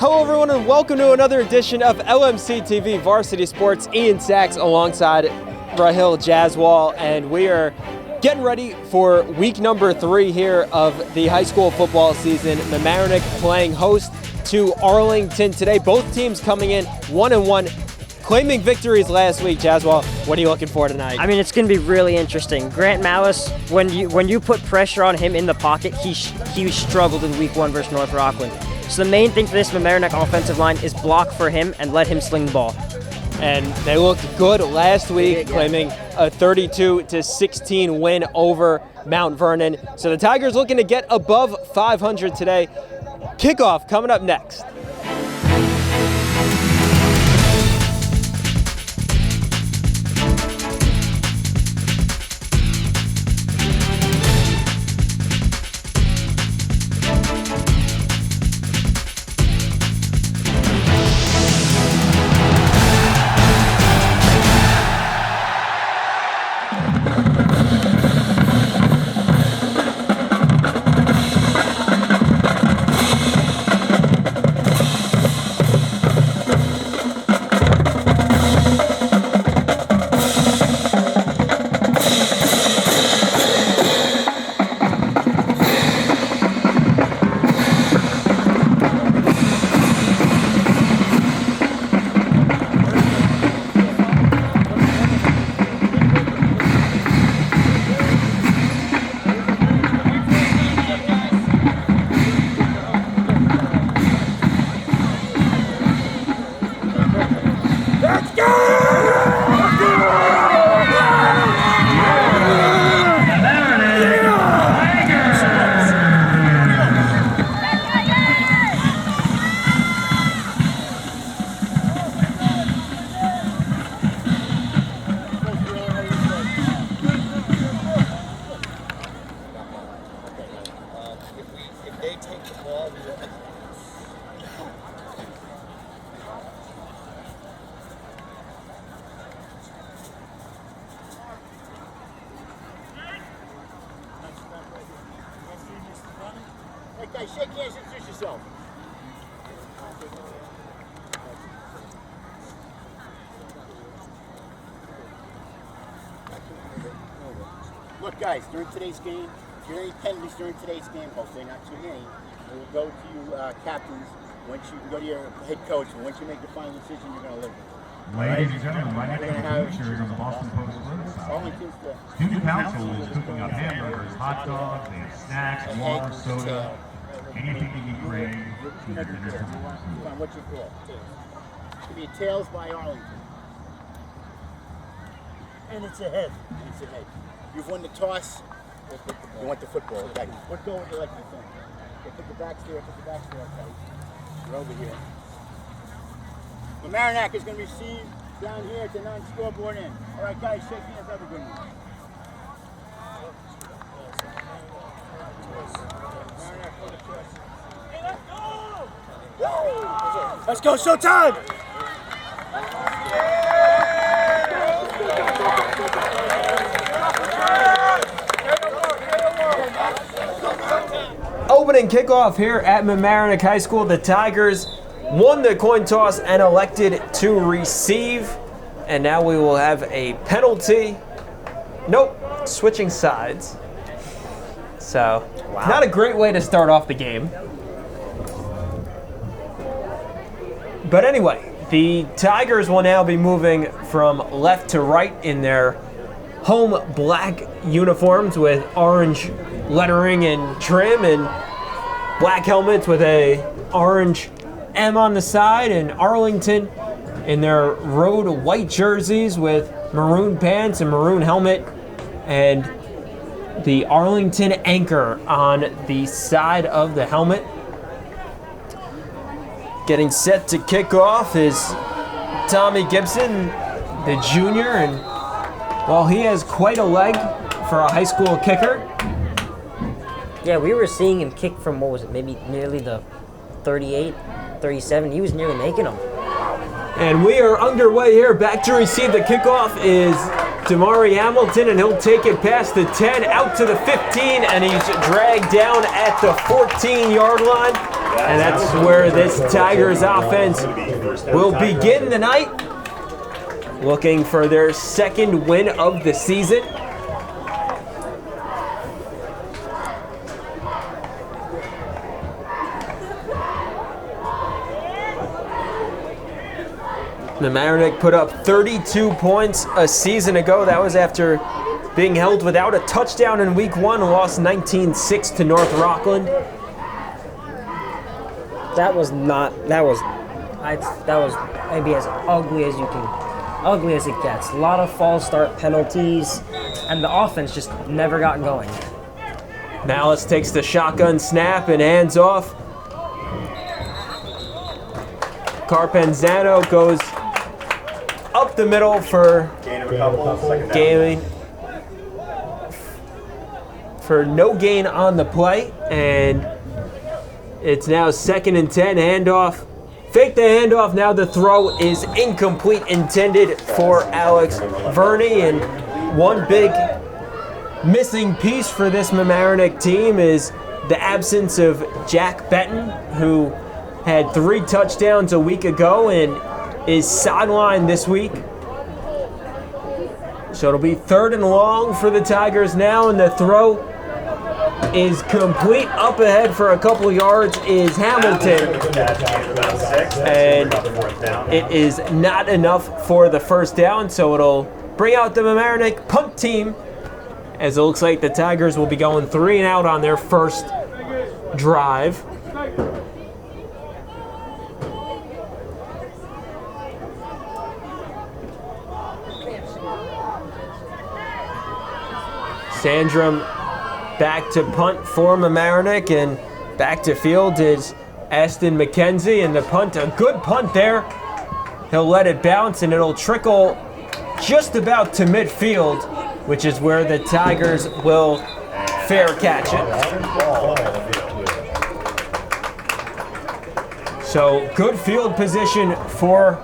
Hello everyone and welcome to another edition of LMC TV Varsity Sports. Ian Sachs alongside Rahil Jaswal, and we are getting ready for week number 3 here of the high school football season. Mamaroneck playing host to Arlington today. Both teams coming in 1-1, claiming victories last week. Jaswal, what are you looking for tonight? I mean, it's going to be really interesting. Grant Malice, when you put pressure on him in the pocket, he struggled in week 1 versus North Rockland. So the main thing for this Mamaroneck offensive line is block for him and let him sling the ball. And they looked good last week, claiming a 32-16 win over Mount Vernon. So the Tigers looking to get above 500 today. Kickoff coming up next. Hey guys, shake hands, introduce yourself. Look guys, during today's game, if there are any penalties during today's game, hopefully not too many, we will go to you captains. Once you go to your head coach, and once you make the final decision, you're going to live with it. Ladies and gentlemen, my next feature is on the Boston Post website. Student Council is cooking up hamburgers, hot dogs, they have snacks, water, soda, anything you can crave. What's your call? It's going to be a Tails by Arlington. And it's a head. It's a head. You've won the toss. You want the football. Okay. What goal would you like to think? Okay, put the backs there. Put the backs there. Okay. You're over here. Mamaroneck is going to receive down here at the non-scoreboard end. All right, guys, shake hands. Have a good one. Let's go, showtime! Opening kickoff here at Mamaroneck High School. The Tigers won the coin toss and elected to receive. And now we will have a penalty. Nope, switching sides. So, not a great way to start off the game. But anyway, the Tigers will now be moving from left to right in their home black uniforms with orange lettering and trim, and black helmets with a orange M on the side, and Arlington in their road white jerseys with maroon pants and maroon helmet, and the Arlington anchor on the side of the helmet. Getting set to kick off is Tommy Gibson, the junior, and while he has quite a leg for a high school kicker. Yeah, we were seeing him kick from, what was it, maybe nearly the 38, 37. He was nearly making them. And we are underway here. Back to receive the kickoff is Damari Hamilton, and he'll take it past the 10, out to the 15, and he's dragged down at the 14-yard line. And that's where this Tigers offense will begin the night, looking for their second win of the season. Mamaroneck put up 32 points a season ago. That was after being held without a touchdown in week 1, lost 19-6 to North Rockland. That was maybe as ugly as it gets. A lot of false start penalties, and the offense just never got going. Malice takes the shotgun snap and hands off. Carpenzano goes up the middle for gaining for no gain on the play, and it's now 2nd and 10. Handoff, fake the handoff. Now the throw is incomplete, intended for Alex Verney, and one big missing piece for this Mamaroneck team is the absence of Jack Benton, who had 3 touchdowns a week ago and is sidelined this week. So it'll be 3rd and long for the Tigers now, and the throw is complete. Up ahead for a couple of yards is Hamilton, and it is not enough for the first down, so it'll bring out the Mamaroneck punt team, as it looks like the Tigers will be going 3 and out on their first drive. Sandrum back to punt for Mamaroneck, and back to field is Aston McKenzie, and the punt, a good punt there. He'll let it bounce, and it'll trickle just about to midfield, which is where the Tigers will fair catch it. So good field position for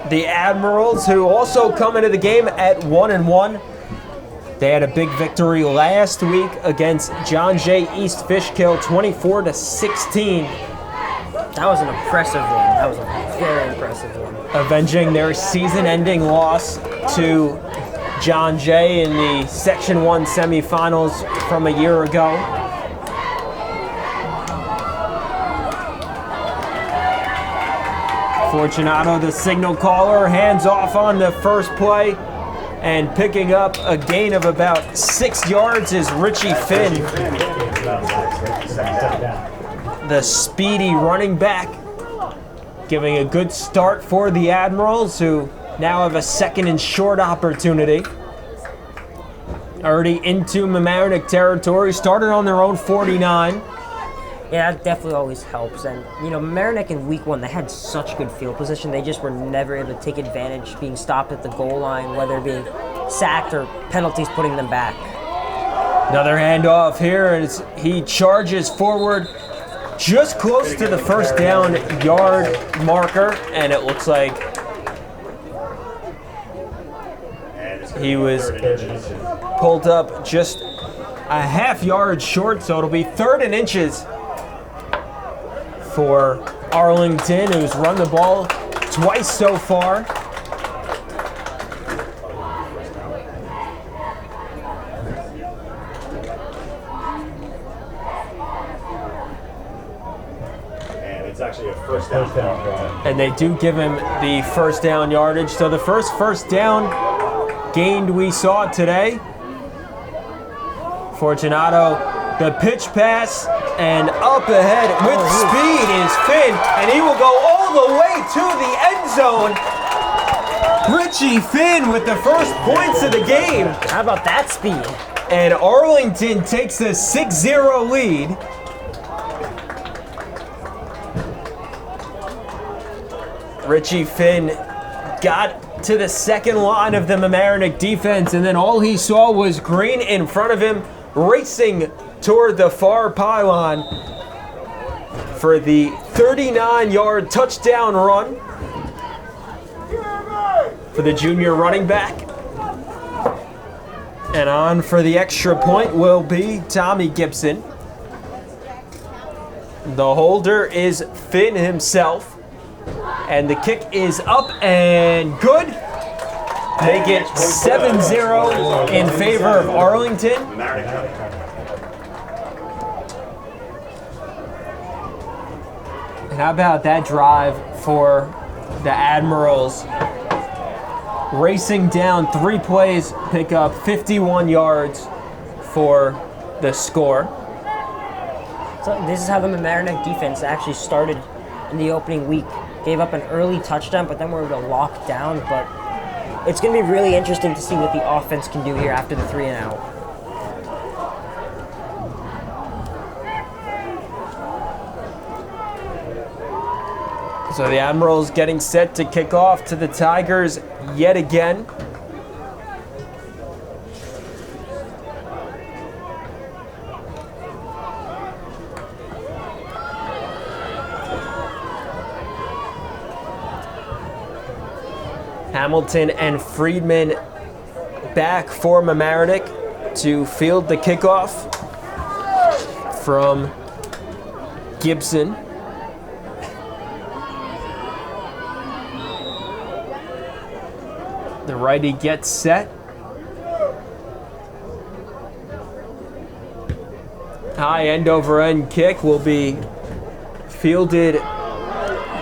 the Admirals, who also come into the game at 1-1. They had a big victory last week against John Jay East Fishkill, 24-16. That was an impressive one. That was a very impressive one. Avenging their season-ending loss to John Jay in the Section 1 semifinals from a year ago. Fortunato, the signal caller, hands off on the first play. And picking up a gain of about 6 yards is Richie Finn, the speedy running back, giving a good start for the Admirals, who now have a 2nd and short opportunity. Already into Mamaroneck territory, started on their own 49. Yeah, that definitely always helps. And, Mamaroneck in week 1, they had such good field position. They just were never able to take advantage, being stopped at the goal line, whether being sacked or penalties putting them back. Another handoff here, and he charges forward just close to the first down yard marker, and it looks like he was pulled up just a half yard short, so it'll be 3rd and inches for Arlington, who's run the ball twice so far. And it's actually a first down. And they do give him the first down yardage. So the first down gained we saw today. Fortunato, the pitch pass, and up ahead with speed is Finn, and he will go all the way to the end zone. Richie Finn with the first points of the game. How about that speed? And Arlington takes a 6-0 lead. Richie Finn got to the second line of the Mamaroneck defense, and then all he saw was green in front of him, racing toward the far pylon for the 39-yard touchdown run for the junior running back. And on for the extra point will be Tommy Gibson. The holder is Finn himself. And the kick is up and good. Make it 7-0 in favor of Arlington. And how about that drive for the Admirals? Racing down 3 plays, pick up 51 yards for the score. So this is how the Mamaroneck defense actually started in the opening week. Gave up an early touchdown, but then we were able to lock down. But it's going to be really interesting to see what the offense can do here after the 3 and out. So the Admirals getting set to kick off to the Tigers yet again. Hamilton and Friedman back for Mamaroneck to field the kickoff from Gibson. The righty gets set. High end over end kick will be fielded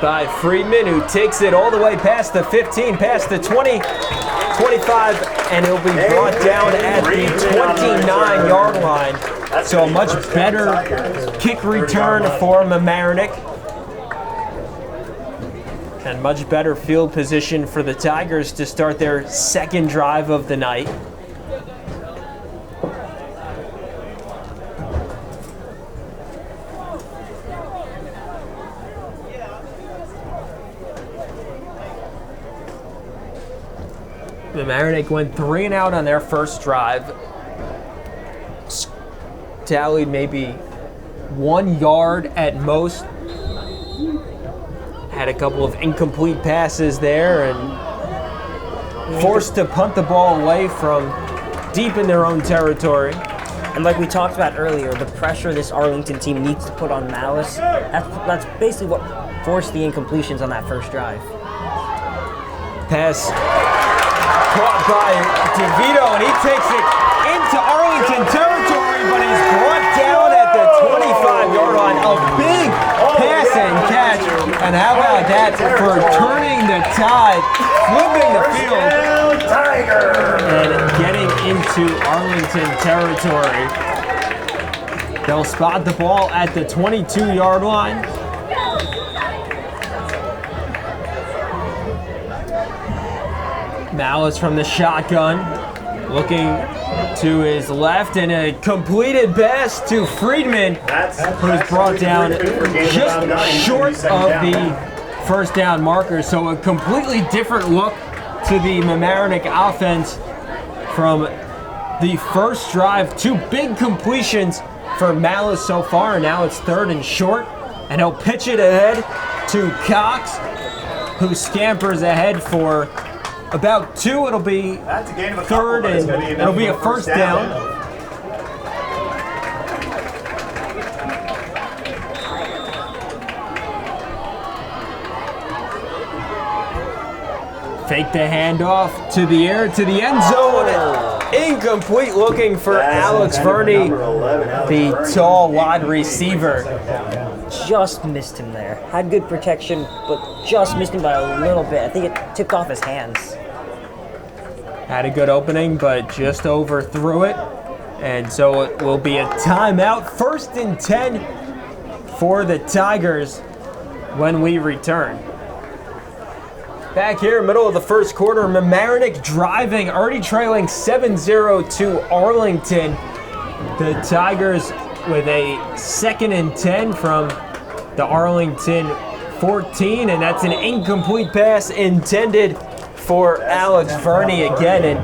by Friedman, who takes it all the way past the 15, past the 20, 25, and it'll be brought down at the 29-yard line. So a much better kick return for Mamaroneck. And much better field position for the Tigers to start their second drive of the night. Mamaroneck went 3 and out on their first drive. Tallied maybe 1 yard at most. Had a couple of incomplete passes there and forced to punt the ball away from deep in their own territory. And like we talked about earlier, the pressure this Arlington team needs to put on Malice, that's basically what forced the incompletions on that first drive. Pass caught by DeVito, and he takes it into Arlington territory, but he's brought down at the 25-yard line. A big pass and catch, and how about that for turning the tide, flipping the field, and getting into Arlington territory. They'll spot the ball at the 22-yard line. Malice from the shotgun, looking to his left, and a completed pass to Friedman, who's brought down just short of the first down marker. So a completely different look to the Mamaroneck offense from the first drive. 2 big completions for Malice so far. Now it's 3rd and short, and he'll pitch it ahead to Cox, who scampers ahead for about 2. It'll be 3rd, and it'll be a first down. Fake the handoff to the air, to the end zone. Incomplete, looking for Alex Verney, the tall wide receiver. Just missed him there. Had good protection, but just missed him by a little bit. I think it tipped off his hands. Had a good opening, but just overthrew it. And so it will be a timeout. 1st and 10 for the Tigers when we return. Back here, middle of the first quarter, Mamaroneck driving, already trailing 7-0 to Arlington. The Tigers with a 2nd and 10 from the Arlington 14, and that's an incomplete pass intended for Alex Verney again. And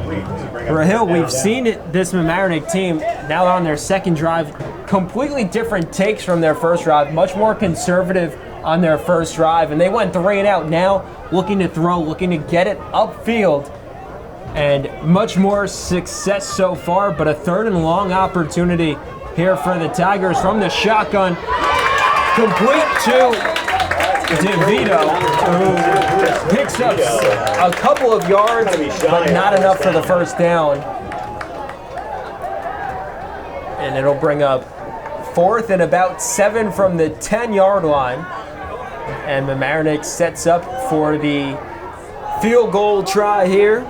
Rahil, we've seen this Mamaroneck team now on their second drive, completely different takes from their first drive, much more conservative on their first drive, and they went 3 and out, now looking to throw, looking to get it upfield, and much more success so far, but a 3rd and long opportunity here for the Tigers from the shotgun. complete to DeVito, who picks up a couple of yards, but not enough for the first down. And it'll bring up 4th and about 7 from the 10-yard line. And Mamaroneck sets up for the field goal try here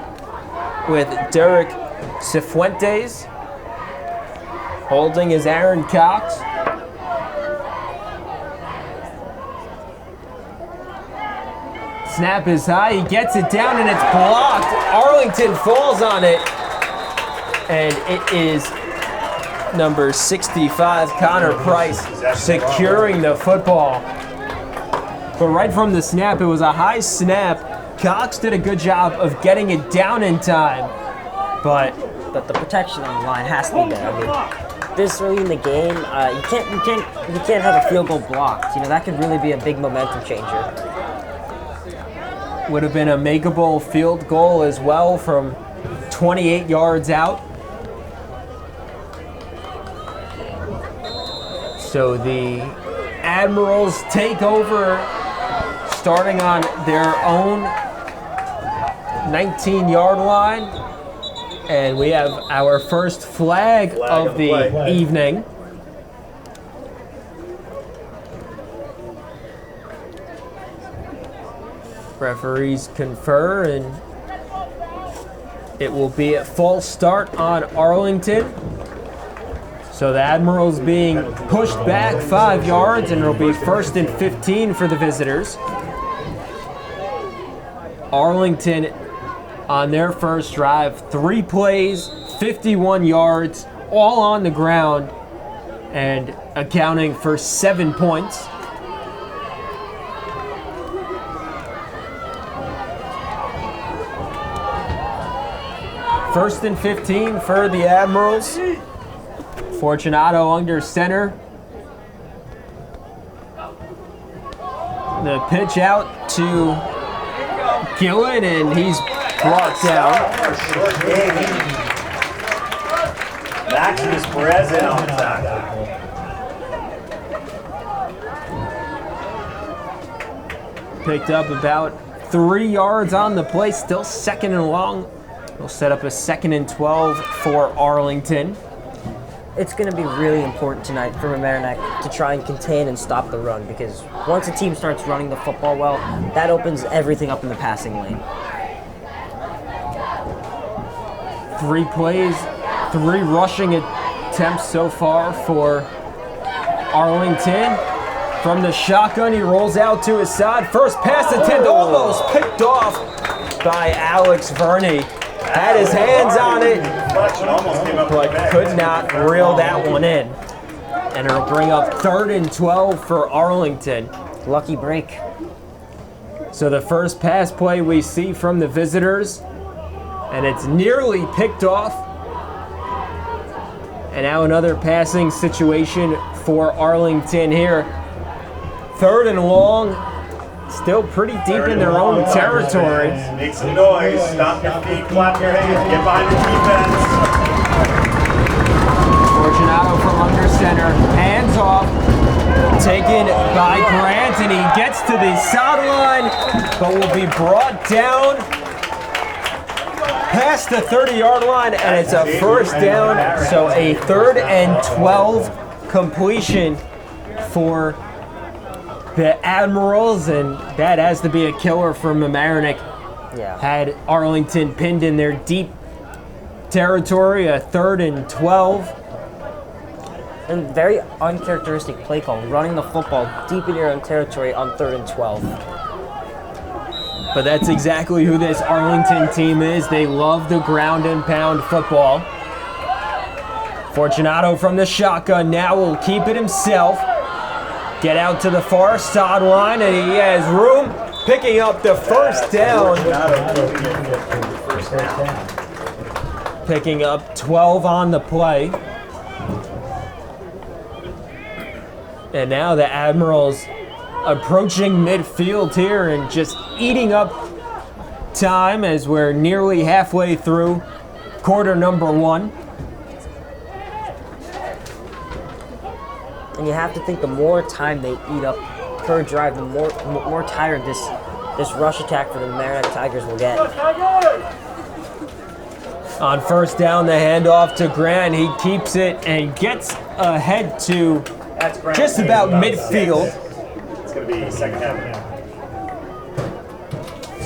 with Derek Cifuentes. Holding is Aaron Cox. Snap is high, he gets it down and it's blocked. Arlington falls on it. And it is number 65, Connor Price, securing the football. But right from the snap, it was a high snap. Cox did a good job of getting it down in time. But the protection on the line has to be there. I mean, this early in the game, you can't have a field goal blocked. You know, that could really be a big momentum changer. Would have been a makeable field goal as well from 28 yards out. So the Admirals take over, starting on their own 19-yard line. And we have our first flag of the evening. Referees confer, and it will be a false start on Arlington. So the Admirals being pushed back 5 yards, and it'll be 1st and 15 for the visitors. Arlington on their first drive, 3 plays, 51 yards, all on the ground, and accounting for 7 points. First and 15 for the Admirals. Fortunato under center. The pitch out to Gillen, and he's brought down. Maximus Perez in on tackle. Picked up about 3 yards on the play, still 2nd and long. We'll set up a 2nd and 12 for Arlington. It's going to be really important tonight for Mamaroneck to try and contain and stop the run, because once a team starts running the football well, that opens everything up in the passing lane. 3 plays, 3 rushing attempts so far for Arlington. From the shotgun, he rolls out to his side. First pass attempt almost picked off by Alex Verney. Had his hands on it, but could not reel that one in. And it'll bring up 3rd and 12 for Arlington. Lucky break. So the first pass play we see from the visitors, and it's nearly picked off. And now another passing situation for Arlington here. 3rd and long. Still pretty deep in their own territory. Make some noise, stomp your feet, clap your hands, get behind the defense. Fortunato from under center, hands off, taken by Grant, and he gets to the sideline, but will be brought down past the 30-yard line, and it's a first down, so a 3rd and 12 completion for the Admirals, and that has to be a killer for Mamaroneck. Yeah. Had Arlington pinned in their deep territory, a 3rd and 12. And very uncharacteristic play call, running the football deep in your own territory on 3rd and 12. But that's exactly who this Arlington team is. They love the ground and pound football. Fortunato from the shotgun now will keep it himself. Get out to the far sideline, and he has room, picking up the first down. Picking up 12 on the play. And now the Admirals approaching midfield here and just eating up time as we're nearly halfway through quarter number 1. And you have to think the more time they eat up per drive, the more tired this rush attack for the Mamaroneck Tigers will get. On first down, the handoff to Grant. He keeps it and gets ahead to just about midfield. It's going to be second half now.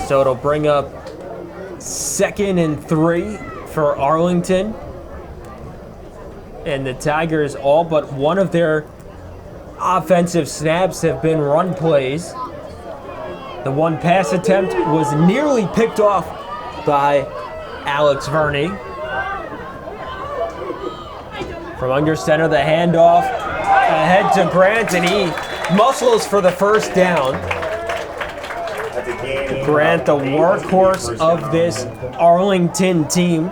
So it'll bring up 2nd and 3 for Arlington. And the Tigers, all but one of their offensive snaps have been run plays. The one pass attempt was nearly picked off by Alex Verney. From under center, the handoff ahead to Grant, and he muscles for the first down. Grant, the workhorse of this Arlington team.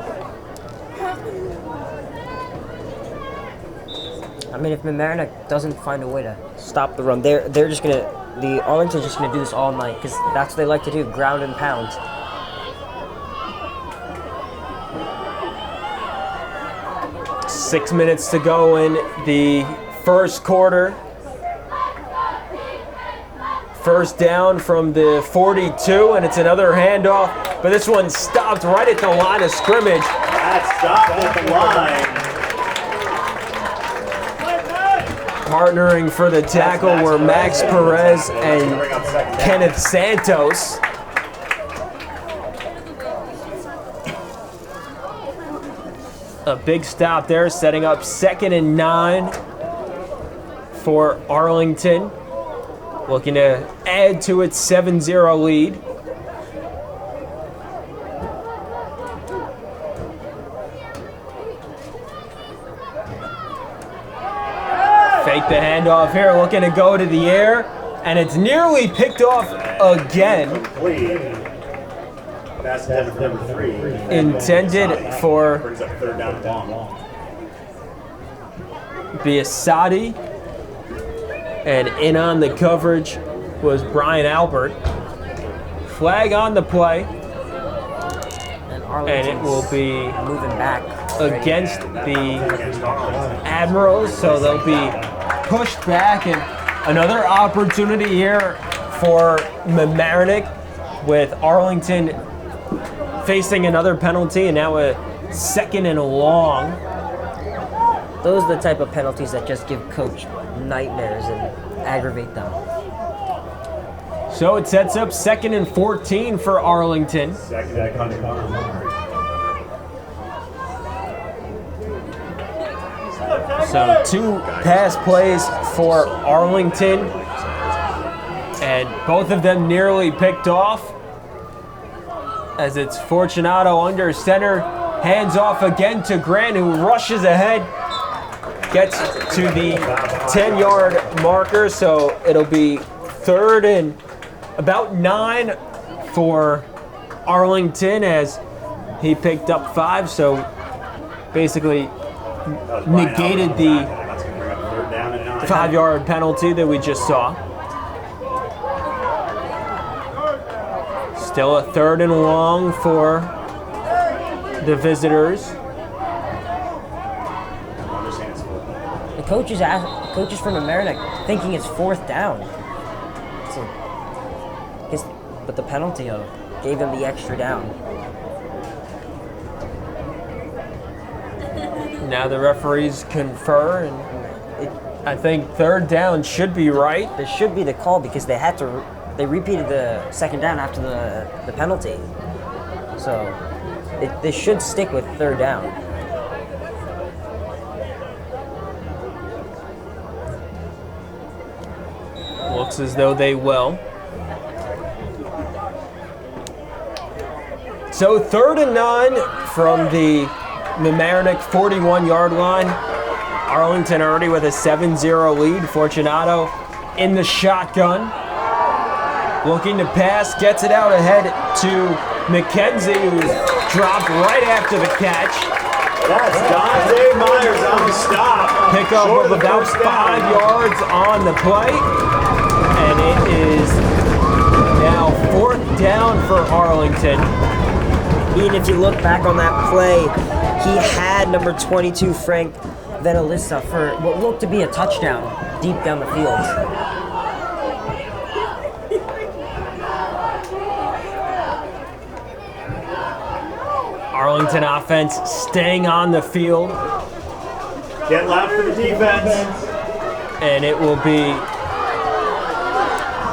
I mean, if Mamaroneck doesn't find a way to stop the run, they're just gonna. The Arlington's just gonna do this all night because that's what they like to do: ground and pound. Six minutes to go in the first quarter. First down from the 42, and it's another handoff, but this one stopped right at the line of scrimmage. That stopped at the line. Partnering for the tackle were Max Perez and Kenneth Santos. A big stop there, setting up 2nd and 9 for Arlington. Looking to add to its 7-0 lead. Fake the handoff here, looking to go to the air, and it's nearly picked off again. Pass attempt number 3. Intended for Brings up third down and long. Biasotti, and in on the coverage was Brian Albert. Flag on the play, and it will be Moving back against the Admirals, so they'll be pushed back, and another opportunity here for Mamaroneck with Arlington facing another penalty, and now a 2nd and long. Those are the type of penalties that just give coach nightmares and aggravate them. So it sets up 2nd and 14 for Arlington. Second and 14. So 2 pass plays for Arlington, and both of them nearly picked off, as it's Fortunato under center, hands off again to Grant, who rushes ahead, gets to the 10-yard marker, so it'll be 3rd and about 9 for Arlington, as he picked up 5, so basically negated the 5-yard penalty that we just saw. Still a 3rd and long for the visitors. The coaches from Mamaroneck thinking it's 4th down. So, but the penalty gave them the extra down. Now the referees confer, and I think 3rd down should be right. This should be the call because they repeated the 2nd down after the penalty. So they should stick with 3rd down. Looks as though they will. So 3rd and 9 from the Mamaroneck 41-yard line. Arlington already with a 7-0 lead. Fortunato in the shotgun. Looking to pass, gets it out ahead to McKenzie, who's dropped right after the catch. That's Dante Myers on the stop. Pickup of about 5 yards on the play. And it is now 4th down for Arlington. Ian, if you look back on that play, he had number 22, Frank than Alyssa for what looked to be a touchdown deep down the field. Arlington offense staying on the field, Get loud for the defense. and it will be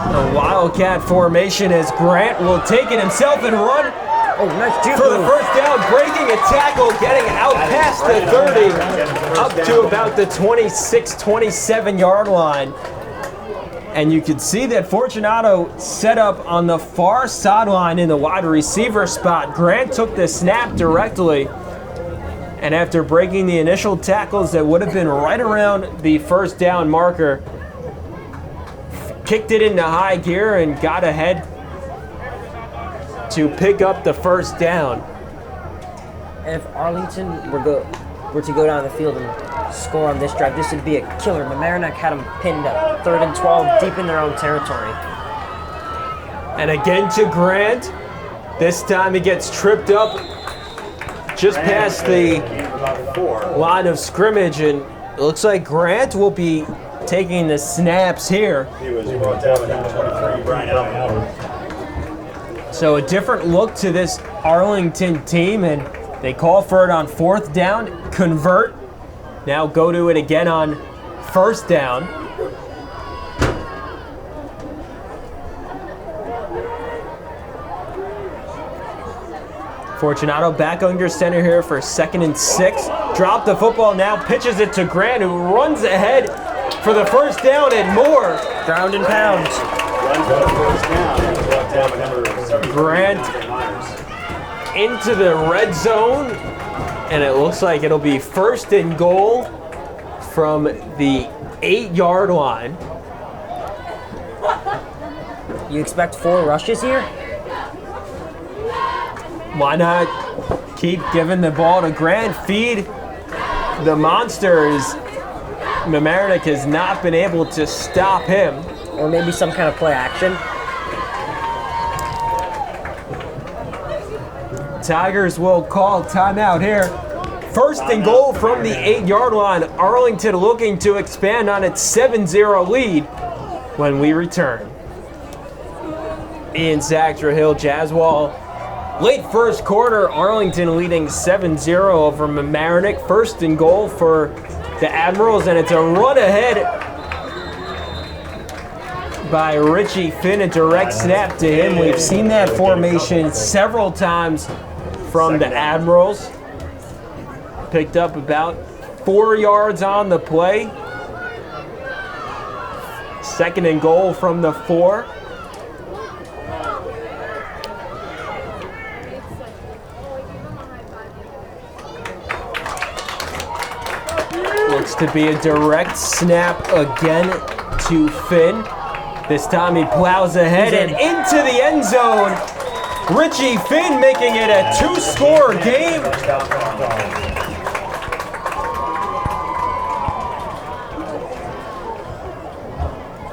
a Wildcat formation as Grant will take it himself and run Oh, nice juke for the move. first down, breaking a tackle, getting out past the 30, up to about the 26, 27-yard line. And you can see that Fortunato set up on the far sideline in the wide receiver spot. Grant took the snap directly, and after breaking the initial tackles that would have been right around the first down marker, kicked it into high gear and got ahead to pick up the first down. If Arlington were to go down the field and score on this drive, this would be a killer. Mamaroneck had them pinned at 3rd and 12, deep in their own territory. And again to Grant. This time he gets tripped up just past the line of scrimmage, and it looks like Grant will be taking the snaps here. He was brought down with number 23, Brian Allen. So a different look to this Arlington team, and they call for it on 4th down, convert. Now go to it again on 1st down. Fortunato back under center here for 2nd and 6. Drop the football now, pitches it to Grant, who runs ahead for the first down and more. Ground and pound. Runs for the first down. And brought down with number 73, Grant Myers. into the red zone, and it looks like it'll be 1st and goal from the 8-yard line. You expect 4 rushes here? Why not keep giving the ball to Grant? Feed the monsters. Mamaroneck has not been able to stop him. Or maybe some kind of play action? Tigers will call timeout here. 1st and goal from the 8-yard line. Arlington looking to expand on its 7-0 lead when we return. Ian Zactor Hill, Jazzwall. Late first quarter, Arlington leading 7-0 over Mamaroneck. 1st and goal for the Admirals, and it's a run ahead by Richie Finn, a direct snap to him. We've seen that formation several times from the Admirals. Picked up about 4 yards on the play. 2nd and goal from the 4. Looks to be a direct snap again to Finn. This time he plows ahead and into the end zone. Richie Finn making it a 2-score game.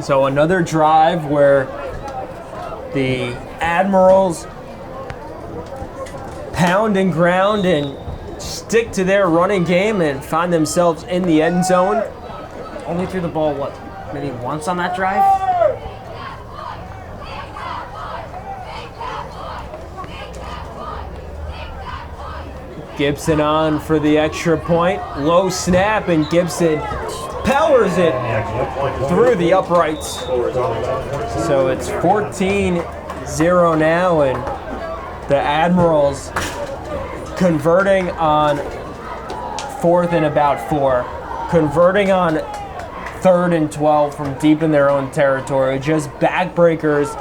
So another drive where the Admirals pound and ground and stick to their running game and find themselves in the end zone. Only threw the ball, what, maybe once on that drive? Gibson on for the extra point. Low snap, and Gibson powers it through the uprights. So it's 14-0 now, and the Admirals converting on 4th and about 4. Converting on 3rd and 12 from deep in their own territory. Just backbreakers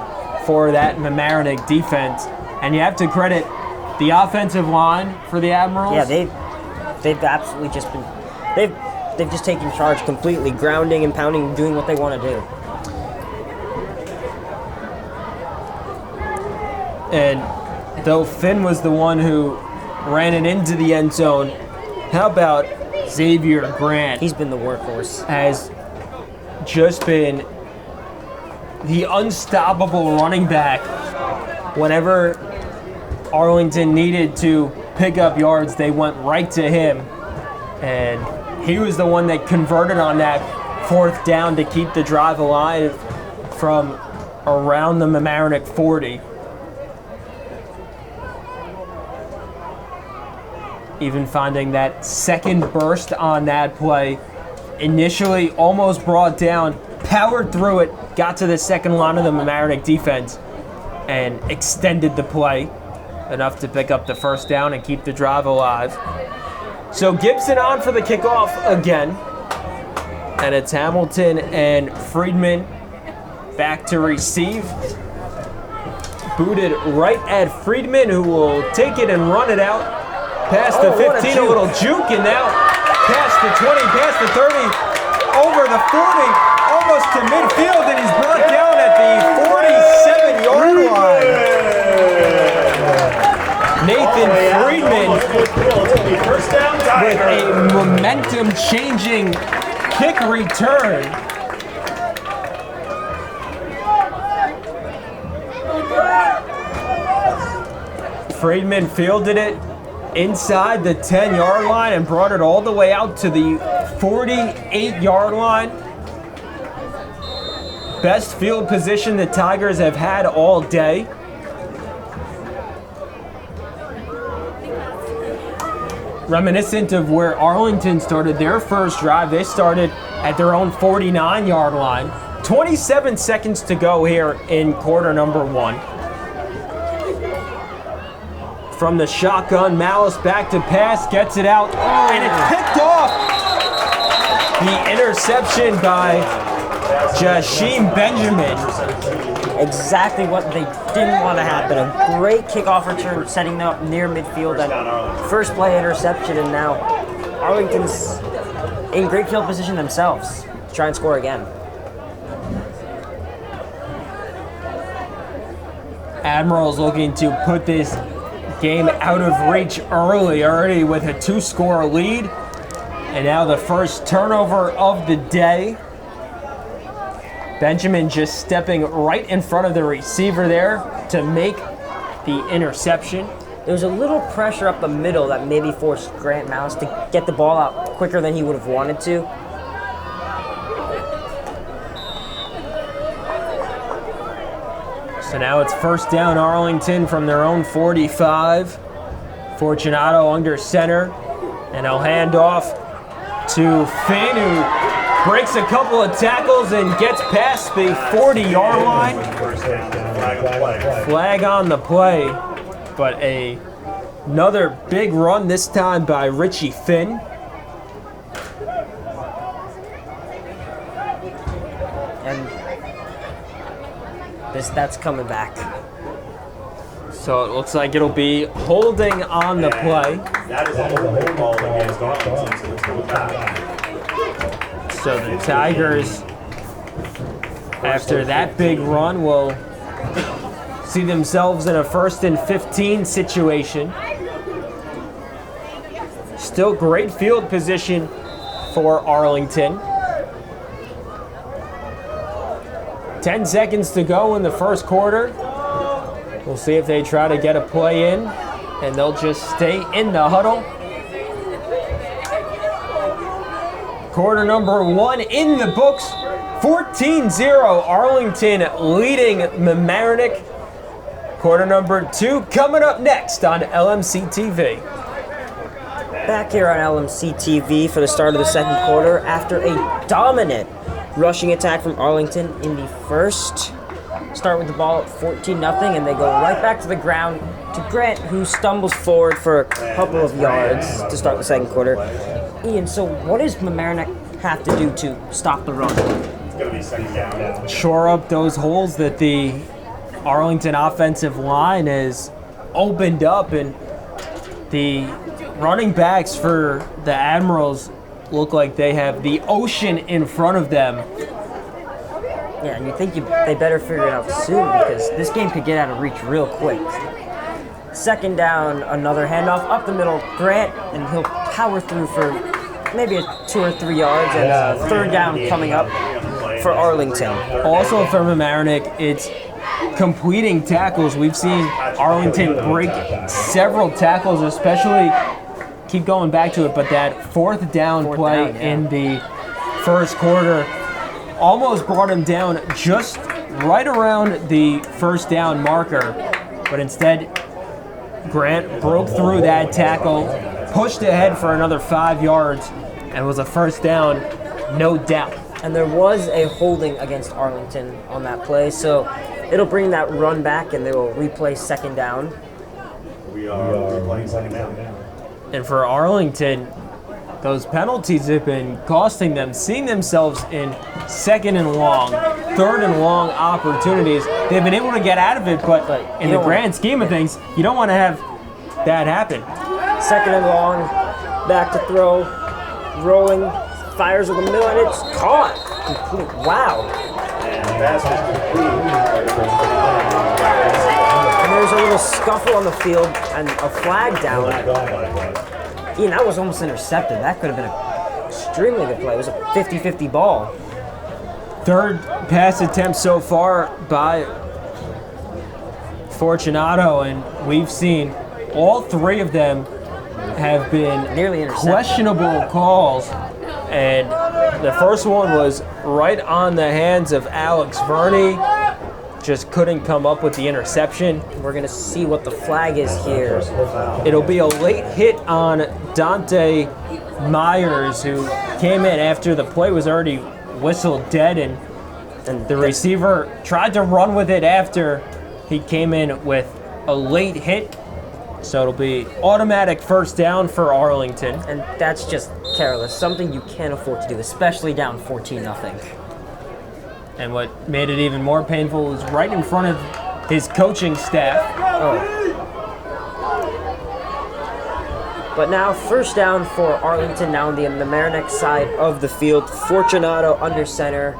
for that Mamaroneck defense. And you have to credit the offensive line for the Admirals. Yeah, they've absolutely just been they've just taken charge completely, grounding and pounding, doing what they want to do. And though Finn was the one who ran it into the end zone, how about Xavier Grant? He's been the workhorse. Has just been the unstoppable running back. Whenever Arlington needed to pick up yards, they went right to him. And he was the one that converted on that 4th down to keep the drive alive from around the Mamaroneck 40. Even finding that second burst on that play. Initially almost brought down, powered through it, got to the second line of the Mamaroneck defense, and extended the play enough to pick up the 1st down and keep the drive alive. So Gibson on for the kickoff again. And it's Hamilton and Friedman back to receive. Booted right at Friedman, who will take it and run it out. Past the 15, a little juke, and now past the 20, past the 30, over the 40, almost to midfield, and he's brought down at the 47-yard line. Nathan Friedman with a momentum-changing kick return. Friedman fielded it inside the 10-yard line and brought it all the way out to the 48-yard line. Best field position the Tigers have had all day. Reminiscent of where Arlington started their first drive. They started at their own 49-yard line. 27 seconds to go here in quarter number 1. From the shotgun, Malice back to pass, gets it out, and it's picked off. The interception by Jashim Benjamin. Exactly what they didn't want to happen. A great kickoff return, setting them up near midfield, and first play interception, and now Arlington's in great field position themselves to try and score again. Admirals looking to put this game out of reach already with a 2-score lead. And now the first turnover of the day. Benjamin just stepping right in front of the receiver there to make the interception. There was a little pressure up the middle that maybe forced Grant Malice to get the ball out quicker than he would have wanted to. So now it's 1st down Arlington from their own 45. Fortunato under center, and he'll hand off to Finn, who breaks a couple of tackles and gets past the 40-yard line. Flag on the play, but another big run this time by Richie Finn. And that's coming back. So it looks like it'll be holding on the play. That is a hold ball against Arlington, so it's going back. So the Tigers, after that big run, will see themselves in a 1st and 15 situation. Still great field position for Arlington. 10 seconds to go in the first quarter. We'll see if they try to get a play in, and they'll just stay in the huddle. Quarter number 1 in the books. 14-0, Arlington leading Mamaroneck. Quarter number 2 coming up next on LMC TV. Back here on LMC TV for the start of the second quarter after a dominant rushing attack from Arlington in the first. Start with the ball at 14-0, and they go right back to the ground to Grant, who stumbles forward for a couple of yards to start the second quarter. Ian, so what does Mamaroneck have to do to stop the run? It's going to be 2nd down. Shore up those holes that the Arlington offensive line has opened up, and the running backs for the Admirals look like they have the ocean in front of them. Yeah, and you think they better figure it out soon, because this game could get out of reach real quick. 2nd down, another handoff up the middle, Grant, and he'll power through for maybe 2 or 3 yards, and 3rd down coming up for Arlington. Also for Mamaroneck, it's completing tackles. We've seen Arlington break several tackles, especially keep going back to it, but that fourth down play down, yeah. in the first quarter almost brought him down just right around the first down marker, but instead Grant broke through that tackle, pushed ahead for another 5 yards, and was a first down, no doubt. And there was a holding against Arlington on that play, so it'll bring that run back and they will replay second down. We are playing second down. And for Arlington, those penalties have been costing them, seeing themselves in second and long, third and long opportunities. They've been able to get out of it, but in the grand scheme of things, you don't want to have that happen. Second and long, back to throw, rolling, fires with the middle, and it's caught. Complete. Wow. And pass is complete. And there's a little scuffle on the field and a flag down. Ian, that was almost intercepted. That could have been an extremely good play. It was a 50-50 ball. Third pass attempt so far by Fortunato, and we've seen all three of them have been Nearly intercepted. questionable calls. And the first one was right on the hands of Alex Verney. Just couldn't come up with the interception. We're going to see what the flag is here. It'll be a late hit on Dante Myers, who came in after the play was already whistled dead, and the receiver tried to run with it after he came in with a late hit. So it'll be automatic first down for Arlington. And that's just careless. Something you can't afford to do, especially down 14-0. And what made it even more painful was right in front of his coaching staff. But now first down for Arlington, now on the Mamaroneck side of the field. Fortunato under center.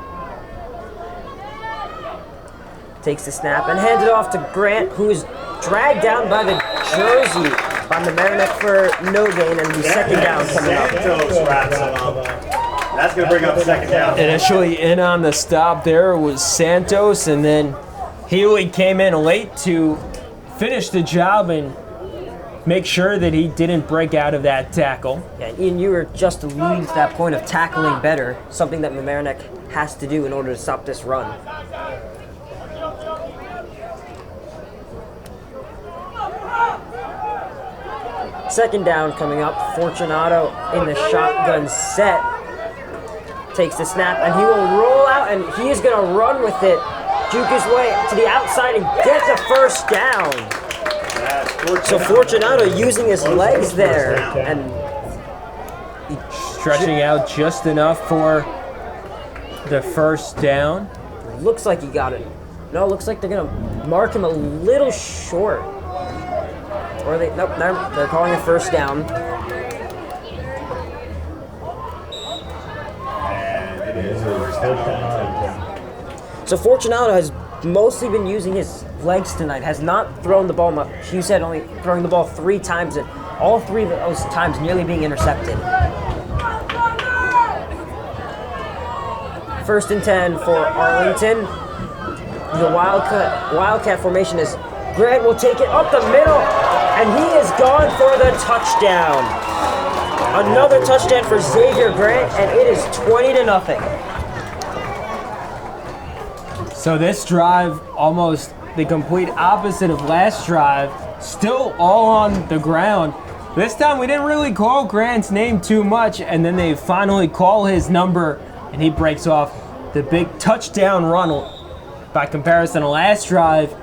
Takes the snap and hands it off to Grant, who is dragged down by the jersey by Mamaroneck for no gain, and the second down coming up. Santos wraps him up. That's going to bring up second down. Initially in on the stop there was Santos, and then Healy came in late to finish the job and make sure that he didn't break out of that tackle. Yeah, Ian, you were just alluding to that point of tackling better, something that Mamaroneck has to do in order to stop this run. Second down coming up. Fortunato in the shotgun set. Takes the snap, and he will roll out, and he is going to run with it. Juke his way to the outside and get the first down. So Fortunato using his legs there, and stretching out just enough for the first down. looks like he got it. No, it looks like they're going to mark him a little short. Or they, nope, they're calling a first down. So Fortunato has mostly been using his legs tonight, has not thrown the ball much. You said only throwing the ball 3 times, and all 3 of those times nearly being intercepted. First and 10 for Arlington. The Wildcat formation is Grant will take it up the middle, and he is gone for the touchdown. Another touchdown for Xavier Grant, and it is 20-0. So this drive, almost the complete opposite of last drive, still all on the ground. This time we didn't really call Grant's name too much, and then they finally call his number, and he breaks off the big touchdown run. By comparison to last drive,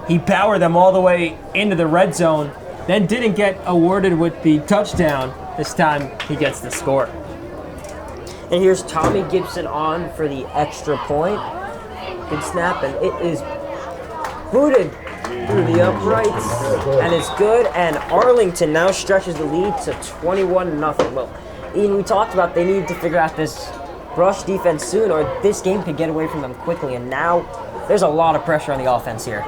he powered them all the way into the red zone, then didn't get awarded with the touchdown. This time he gets the score. And here's Tommy Gibson on for the extra point. Good snap, and it is booted through the uprights, and it's good. And Arlington now stretches the lead to 21-0. Well, Ian, we talked about they need to figure out this rush defense soon, or this game could get away from them quickly. And now there's a lot of pressure on the offense here.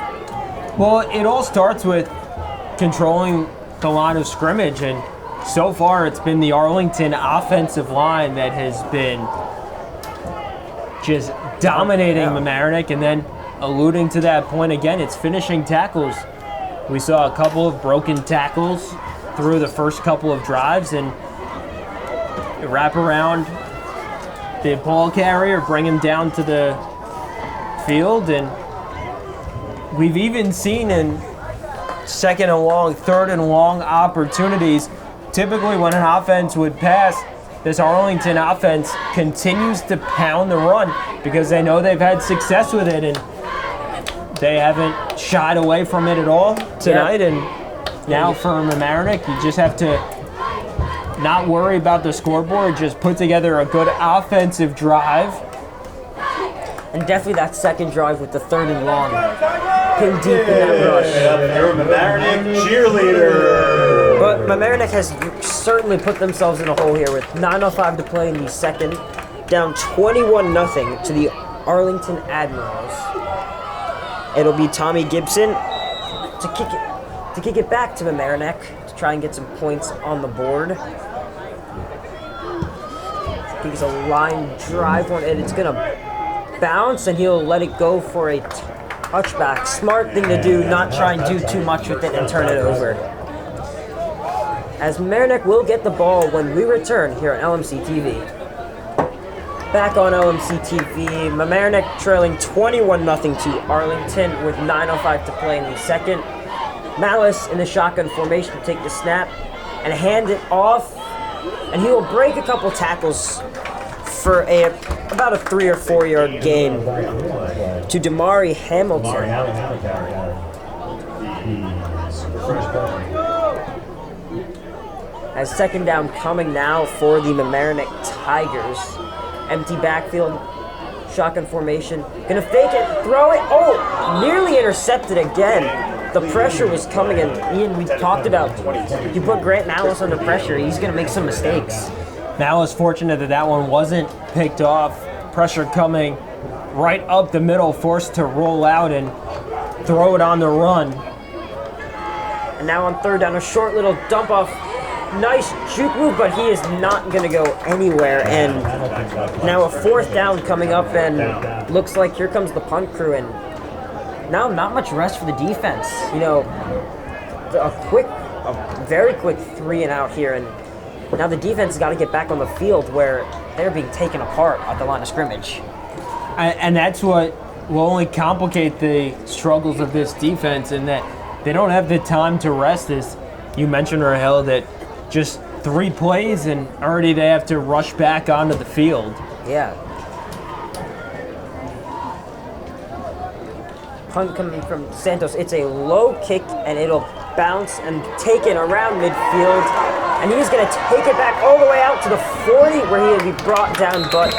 Well, it all starts with controlling the line of scrimmage, and so far it's been the Arlington offensive line that has been just dominating Mamaroneck, and then alluding to that point again, it's finishing tackles. We saw a couple of broken tackles through the first couple of drives and wrap around the ball carrier, bring him down to the field, and we've even seen in second and long, third and long opportunities, typically when an offense would pass, this Arlington offense continues to pound the run because they know they've had success with it, and they haven't shied away from it at all tonight. And now for Mamaroneck, you just have to not worry about the scoreboard, just put together a good offensive drive. And definitely that second drive with the third and long. Pin deep in that rush. They're Mamaroneck cheerleader. But Mamaroneck has certainly put themselves in a hole here with 9:05 to play in the second, down 21-0 to the Arlington Admirals. It'll be Tommy Gibson to kick it back to Mamaroneck to try and get some points on the board. I think it's a line drive one, and it's gonna bounce, and he'll let it go for a touchback. Smart thing to do, not try and do too much with it and turn it over. As Mamaroneck will get the ball when we return here on LMC TV. Back on LMC TV, Mamaroneck trailing 21-0 to Arlington with 9:05 to play in the second. Malice in the shotgun formation to take the snap and hand it off, and he will break a couple tackles for about a 3 or 4 yard gain to Damari Hamilton. As second down coming now for the Mamaroneck Tigers. Empty backfield, shotgun formation. Gonna fake it, throw it. Oh, nearly intercepted again. The pressure was coming, and Ian, we talked about, you put Grant Malice under pressure, he's gonna make some mistakes. Malice fortunate that that one wasn't picked off. Pressure coming right up the middle, forced to roll out and throw it on the run. And now on third down, a short little dump off. Nice juke move, but he is not going to go anywhere. And now a fourth down coming up, and looks like here comes the punt crew. And now not much rest for the defense. You know, a very quick 3 and out here. And now the defense has got to get back on the field where they're being taken apart at the line of scrimmage. And that's what will only complicate the struggles of this defense, in that they don't have the time to rest. As you mentioned, Rahel, that just 3 plays and already they have to rush back onto the field. Yeah. Punt coming from Santos. It's a low kick, and it'll bounce and take it around midfield. And he's going to take it back all the way out to the 40, where he'll be brought down, but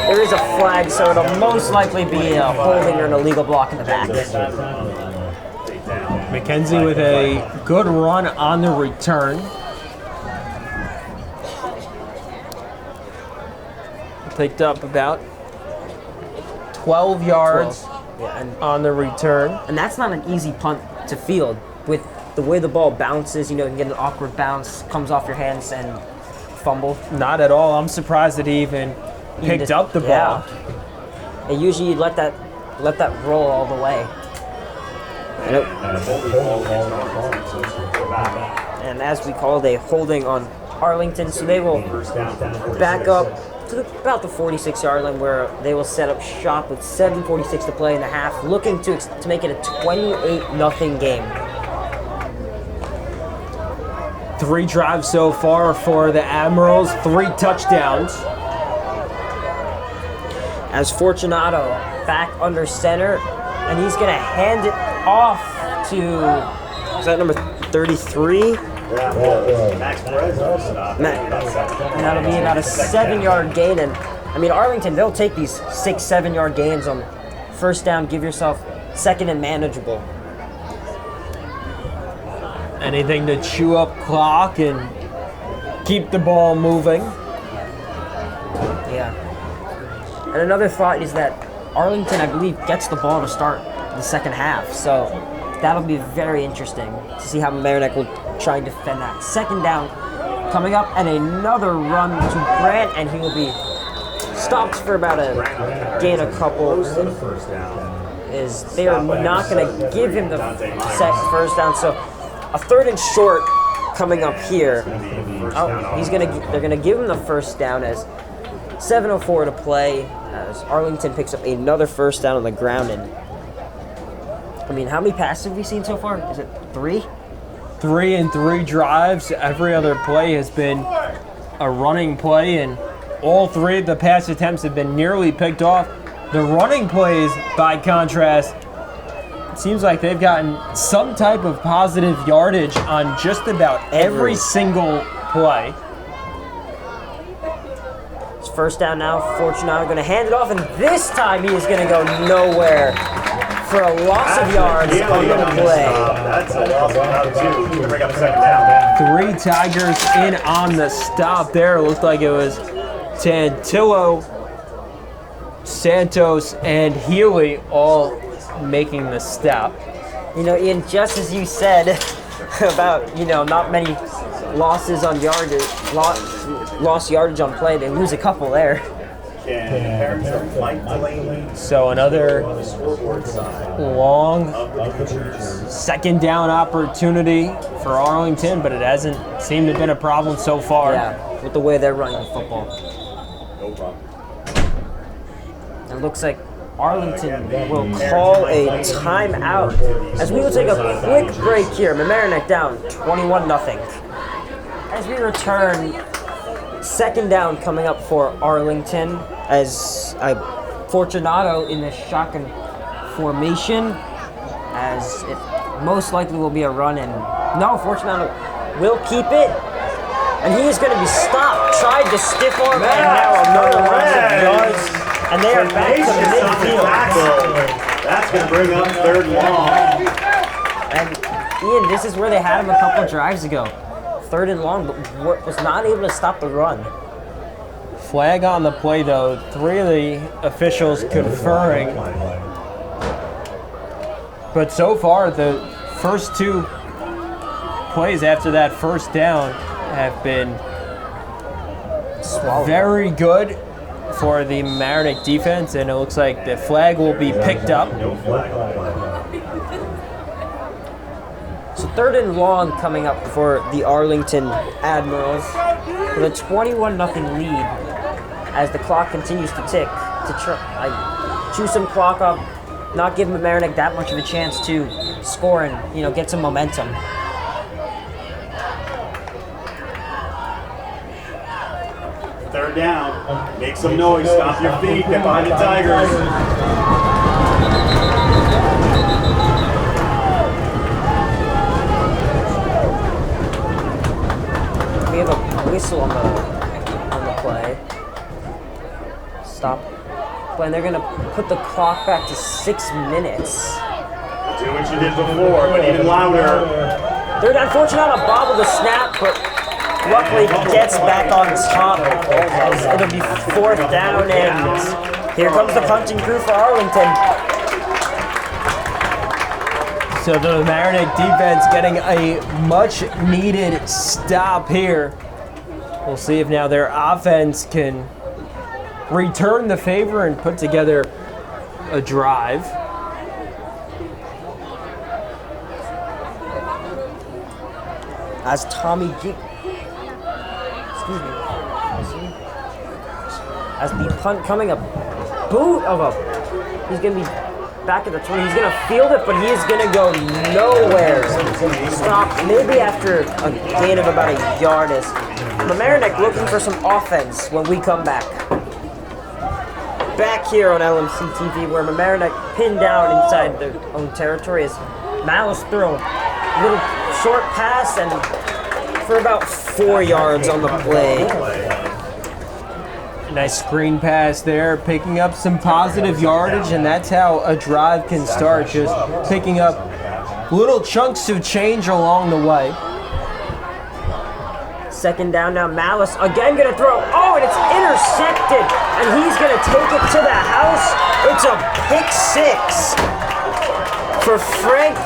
there is a flag, so it'll most likely be a holding or an illegal block in the back. McKenzie with a good run on the return. Picked up about 12 yards on the return. And that's not an easy punt to field. With the way the ball bounces, you know, you can get an awkward bounce, comes off your hands and fumble. Not at all. I'm surprised that he even picked up the ball. And usually you'd let that roll all the way. And as we called, a holding on Arlington, so they will back up to about the 46-yard line, where they will set up shop with 7:46 to play in the half, looking to make it a 28-0 game. 3 drives so far for the Admirals, 3 touchdowns. As Fortunato back under center, and he's going to hand it off to, is that number 33? Max Perez also. And that'll be about a 7-yard gain. And I mean, Arlington, they'll take these 6-7 yard gains on first down. Give yourself second and manageable. Anything to chew up clock and keep the ball moving. Yeah. And another thought is that Arlington, I believe, gets the ball to start the second half. So that'll be very interesting to see how Mamaroneck will try and defend that. Second down coming up, and another run to Grant, and he will be stopped for about a gain a couple. Is they are not going to give him the set first down. So a third and short coming up here. Oh, they're gonna give him the first down as 7:04 to play. As Arlington picks up another first down on the ground. And I mean, how many passes have we seen so far? Is it 3? 3 and 3 drives. Every other play has been a running play, and all 3 of the pass attempts have been nearly picked off. The running plays, by contrast, it seems like they've gotten some type of positive yardage on just about every single play. It's first down now. Fortunato going to hand it off, and this time he is going to go nowhere for a loss of yards on the play. That's a loss of about 2. You can bring up a second down. 3 Tigers in on the stop there. It looked like it was Tantillo, Santos, and Healy all making the stop. You know, Ian, just as you said about, not many losses on yardage, lost yardage on play, they lose a couple there. So another long second down opportunity for Arlington, but it hasn't seemed to have been a problem so far. Yeah, with the way they're running the football. No problem. It looks like Arlington will call a timeout as we will take a quick break here. Mamaroneck down 21-0. As we return, second down coming up for Arlington as Fortunato in the shotgun formation, as it most likely will be a run in. No, Fortunato will keep it, and he is going to be stopped. Tried to stiff arm, and now another loss of yards, and they are back to midfield. That's going to bring up 3rd and long. And Ian, this is where they had him a couple drives ago. 3rd and long, but was not able to stop the run. Flag on the play, though. 3 of the officials conferring. But so far, the first 2 plays after that first down have been very good for the Mamaroneck defense, and it looks like the flag will be picked up. So 3rd and long coming up for the Arlington Admirals with a 21-0 lead as the clock continues to tick to chew some clock up, not give Mamaroneck that much of a chance to score and get some momentum. Third down. Make some noise. Stop your feet. Get behind the Tigers. We have a whistle on the play. Stop play. And they're gonna put the clock back to 6 minutes. Do what you did before, but even louder. They're unfortunately bobbled the snap, but luckily gets back on top. As it'll be 4th down, and here comes the punching crew for Arlington. So the Mamaroneck defense getting a much-needed stop here. We'll see if now their offense can return the favor and put together a drive. As Tommy G. As the punt coming up, boot of a. He's gonna be back at the 20. He's gonna field it, but he is gonna go nowhere. Stop maybe after a gain of about a yard. As Mamaroneck looking for some offense when we come back. Back here on LMC TV, where Mamaroneck pinned down inside their own territory as Malice threw a little short pass and for about 4 yards on the play. Nice screen pass there, picking up some positive yardage, and that's how a drive can start, just picking up little chunks of change along the way. Second down now, Malice again gonna throw. Oh, and it's intercepted, and he's gonna take it to the house. It's a pick 6 for Frank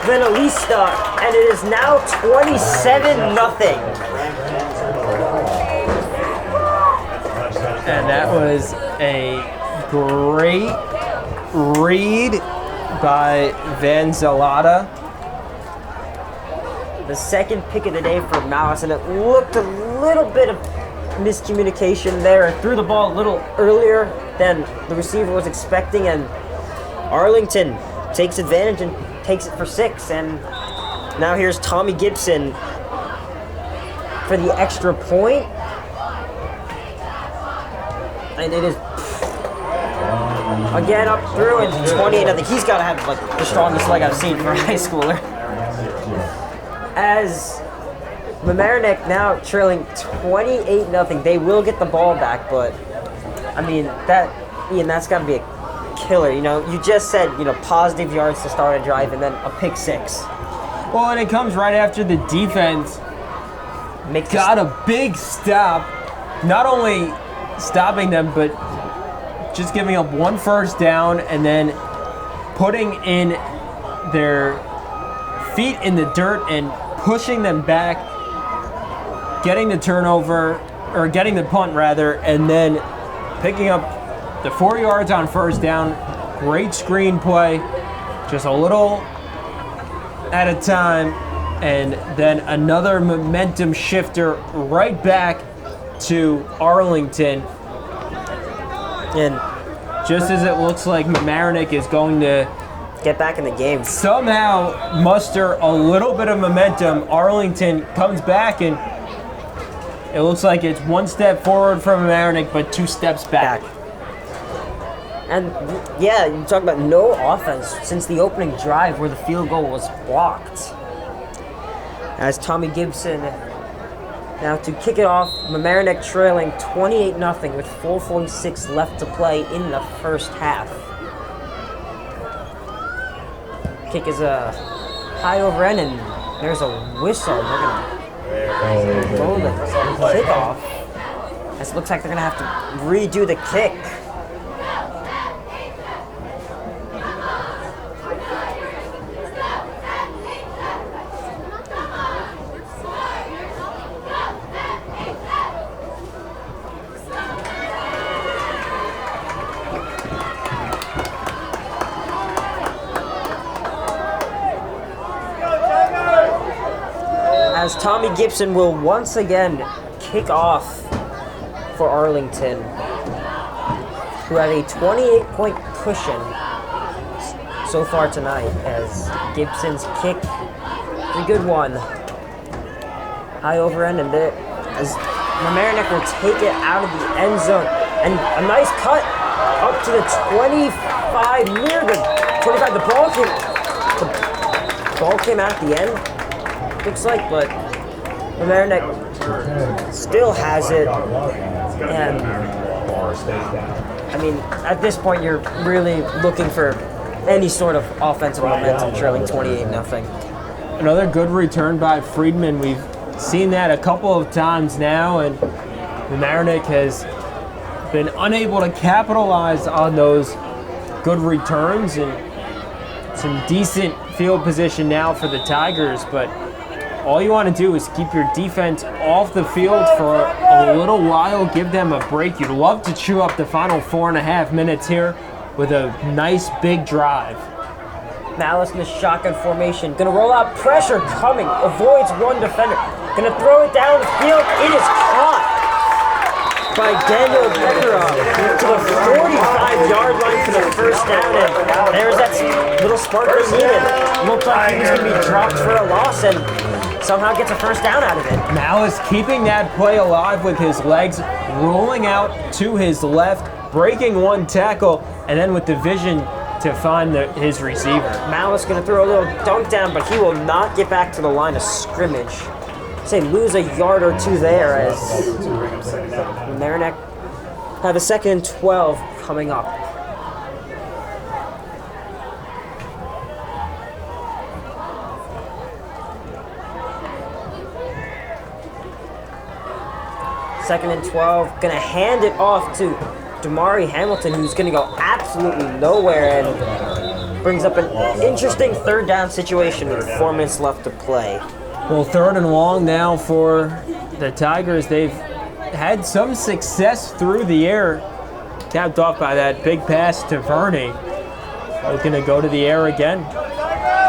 Venalista, and it is now 27-0. And that was a great read by Van Zalata. the second pick of the day for Malice, and it looked a little bit of miscommunication there. Threw the ball a little earlier than the receiver was expecting, and Arlington takes advantage and takes it for 6. And now here's Tommy Gibson for the extra point. And it is again up through and 28. I think he's got to have like the strongest leg I've seen for a high schooler. As Mamaroneck now trailing 28-0. They will get the ball back, but I mean that's got to be a killer. You know, you just said positive yards to start a drive and then a pick 6. Well, and it comes right after the defense got a big stop, not only stopping them, but just giving up 1 first down and then putting in their feet in the dirt and pushing them back, getting the turnover, or getting the punt rather, and then picking up the 4 yards on first down. Great screen play, just a little at a time, and then another momentum shifter right back to Arlington. And just as it looks like Mamaroneck is going to get back in the game, somehow muster a little bit of momentum, Arlington comes back, and it looks like it's 1 step forward from Mamaroneck, but 2 steps back. And yeah, you talk about no offense since the opening drive where the field goal was blocked. As Tommy Gibson now to kick it off, Mamaroneck trailing 28-0 with 4:46 left to play in the first half. Kick is a high over end, and there's a whistle. They're gonna blow the kickoff. As it looks like they're gonna have to redo the kick. As Tommy Gibson will once again kick off for Arlington, who have a 28-point cushion so far tonight, as Gibson's kick, a good one, high over end, and there, as Mamaroneck will take it out of the end zone, and a nice cut up to the 25, near the 25. The ball came out at the end, looks like, but Mamaroneck still has it, and I mean, at this point, you're really looking for any sort of offensive momentum, trailing 28-0. Another good return by Friedman. We've seen that a couple of times now, and Mamaroneck has been unable to capitalize on those good returns, and some decent field position now for the Tigers, but all you want to do is keep your defense off the field for a little while, give them a break. You'd love to chew up the final 4.5 minutes here with a nice big drive. Malice in the shotgun formation, gonna roll out, pressure coming, avoids 1 defender, gonna throw it down the field, it is caught by Daniel Becker to the 45-yard line for the first down, and there's that little spark they needed. Looked like he was gonna be dropped for a loss, and somehow gets a first down out of it. Malice keeping that play alive with his legs, rolling out to his left, breaking 1 tackle, and then with the vision to find his receiver. Malice going to throw a little dunk down, but he will not get back to the line of scrimmage. Say lose a yard or 2 there, as Mamaroneck have a 2nd and 12 coming up. Second and 12, gonna hand it off to Damari Hamilton, who's gonna go absolutely nowhere and brings up an interesting 3rd down situation with 4 minutes left to play. Well, 3rd and long now for the Tigers. They've had some success through the air, capped off by that big pass to Verney. Looking to go to the air again.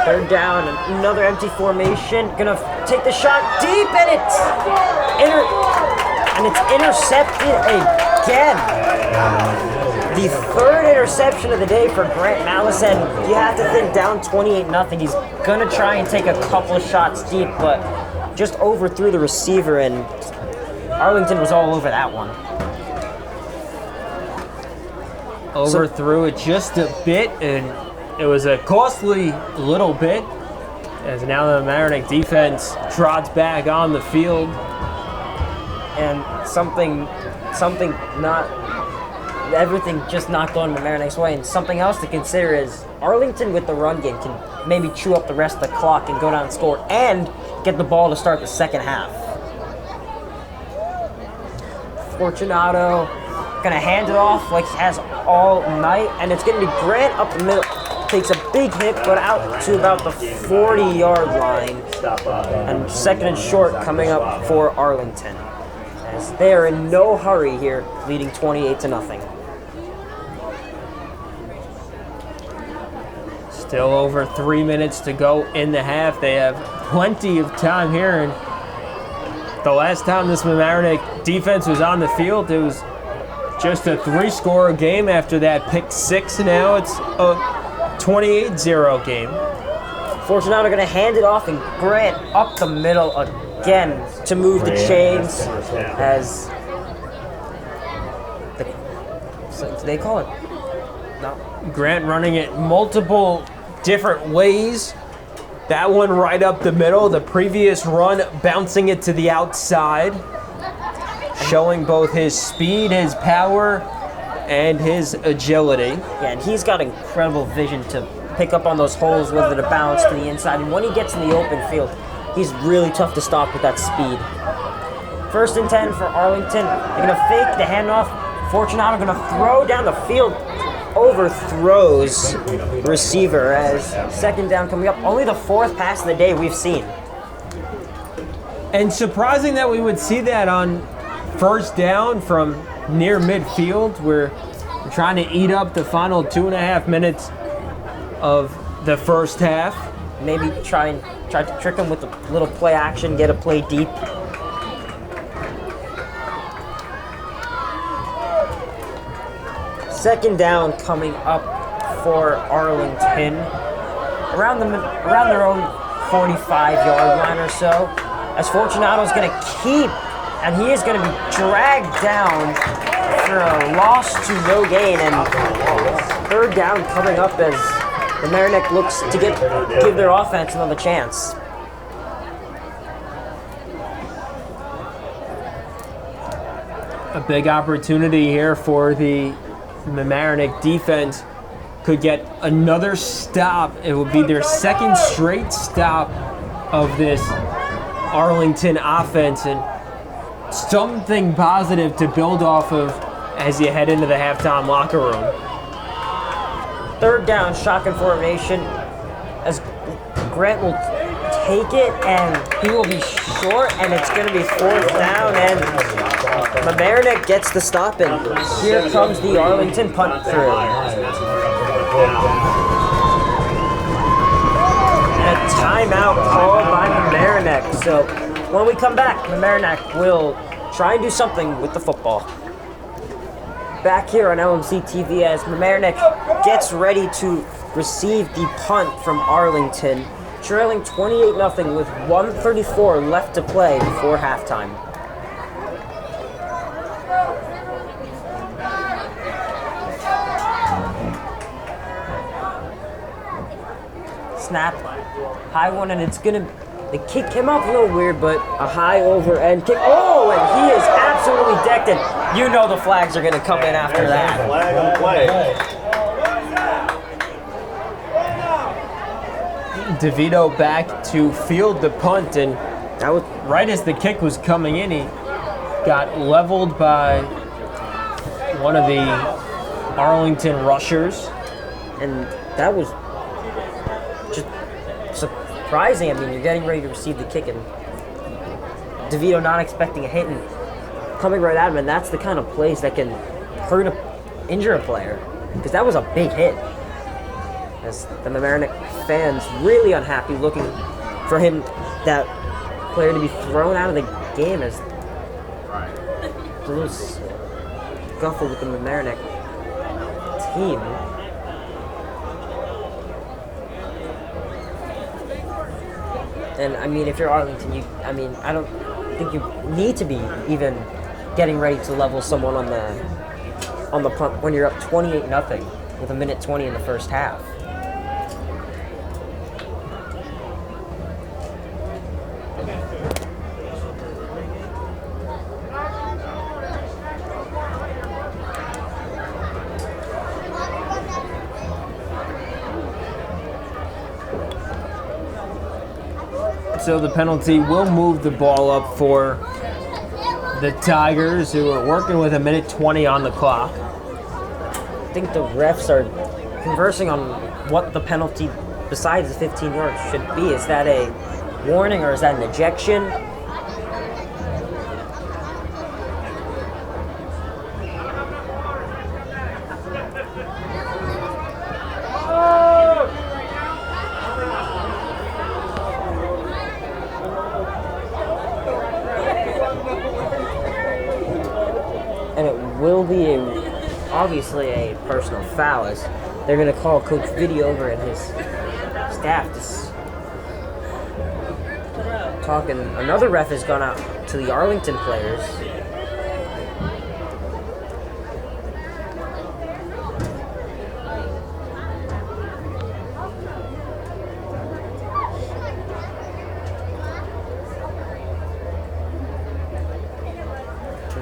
Third down, another empty formation. Gonna take the shot deep, and it's intercepted again. The third interception of the day for Grant Malice, and you have to think down 28-0. He's gonna try and take a couple of shots deep, but just overthrew the receiver, and Arlington was all over that one. Overthrew it just a bit, and it was a costly little bit, as now the Mamaroneck defense trots back on the field. And everything just not going Mamaroneck's way. And something else to consider is Arlington with the run game can maybe chew up the rest of the clock and go down and score and get the ball to start the second half. Fortunato gonna hand it off like he has all night, and it's gonna be Grant up the middle. Takes a big hit, but out to about the 40-yard line. And second and short coming up for Arlington, as they are in no hurry here, leading 28-0. Still over 3 minutes to go in the half. They have plenty of time here, and the last time this Mamaroneck defense was on the field, it was just a 3-score game after that pick six. Now it's a 28-0 game. Fortunato going to hand it off, and Grant up the middle again to move the chains, as they call it. No. Grant running it multiple different ways. That one right up the middle. The previous run bouncing it to the outside, showing both his speed, his power, and his agility. Yeah, and he's got incredible vision to pick up on those holes, whether to bounce to the inside. And when he gets in the open field, he's really tough to stop with that speed. 1st and 10 for Arlington. They're going to fake the handoff. Fortunato going to throw down the field. Overthrows the receiver, as second down coming up. Only the 4th pass of the day we've seen. And surprising that we would see that on 1st down from near midfield. We're trying to eat up the final 2.5 minutes of the first half. Maybe try to trick him with a little play action, get a play deep. Second down coming up for Arlington, around their own 45-yard line or so, as Fortunato's going to keep, and he is going to be dragged down for a loss to no gain, and 3rd down coming up as the Mamaroneck looks to give their offense another chance. A big opportunity here for the Mamaroneck defense. Could get another stop. It would be their 2nd straight stop of this Arlington offense, and something positive to build off of as you head into the halftime locker room. 3rd down, shotgun formation, as Grant will take it, and he will be short, and it's going to be 4th down, and Mamaroneck gets the stop, and here comes the Arlington punt through. And a timeout called by Mamaroneck. So when we come back, Mamaroneck will try and do something with the football. Back here on LMC TV as Mamaroneck gets ready to receive the punt from Arlington, trailing 28-0 with 1:34 left to play before halftime. Snap, high one, and it's gonna. The kick came off a little weird, but a high over end kick. Oh, and he is absolutely decked in. You know the flags are gonna come in after that. Flag on play. DeVito back to field the punt, and That was right as the kick was coming in, he got leveled by one of the Arlington rushers. and that was just surprising. I mean, you're getting ready to receive the kick, and DeVito not expecting a hit and coming right at him, and that's the kind of plays that can injure a player, because that was a big hit. As the Mamaroneck fans really unhappy, looking for him, that player, to be thrown out of the game as a little scuffle with the Mamaroneck team. And I mean, if you're Arlington, I don't think you need to be even getting ready to level someone on the punt when you're up 28-0 with 1:20 in the first half. So the penalty will move the ball up for the Tigers, who are working with 1:20 on the clock. I think the refs are conversing on what the penalty besides the 15 yards should be. Is that a warning or is that an ejection? And it will be obviously a personal foul, as they're going to call Coach Video over and his staff. Talking, another ref has gone out to the Arlington players.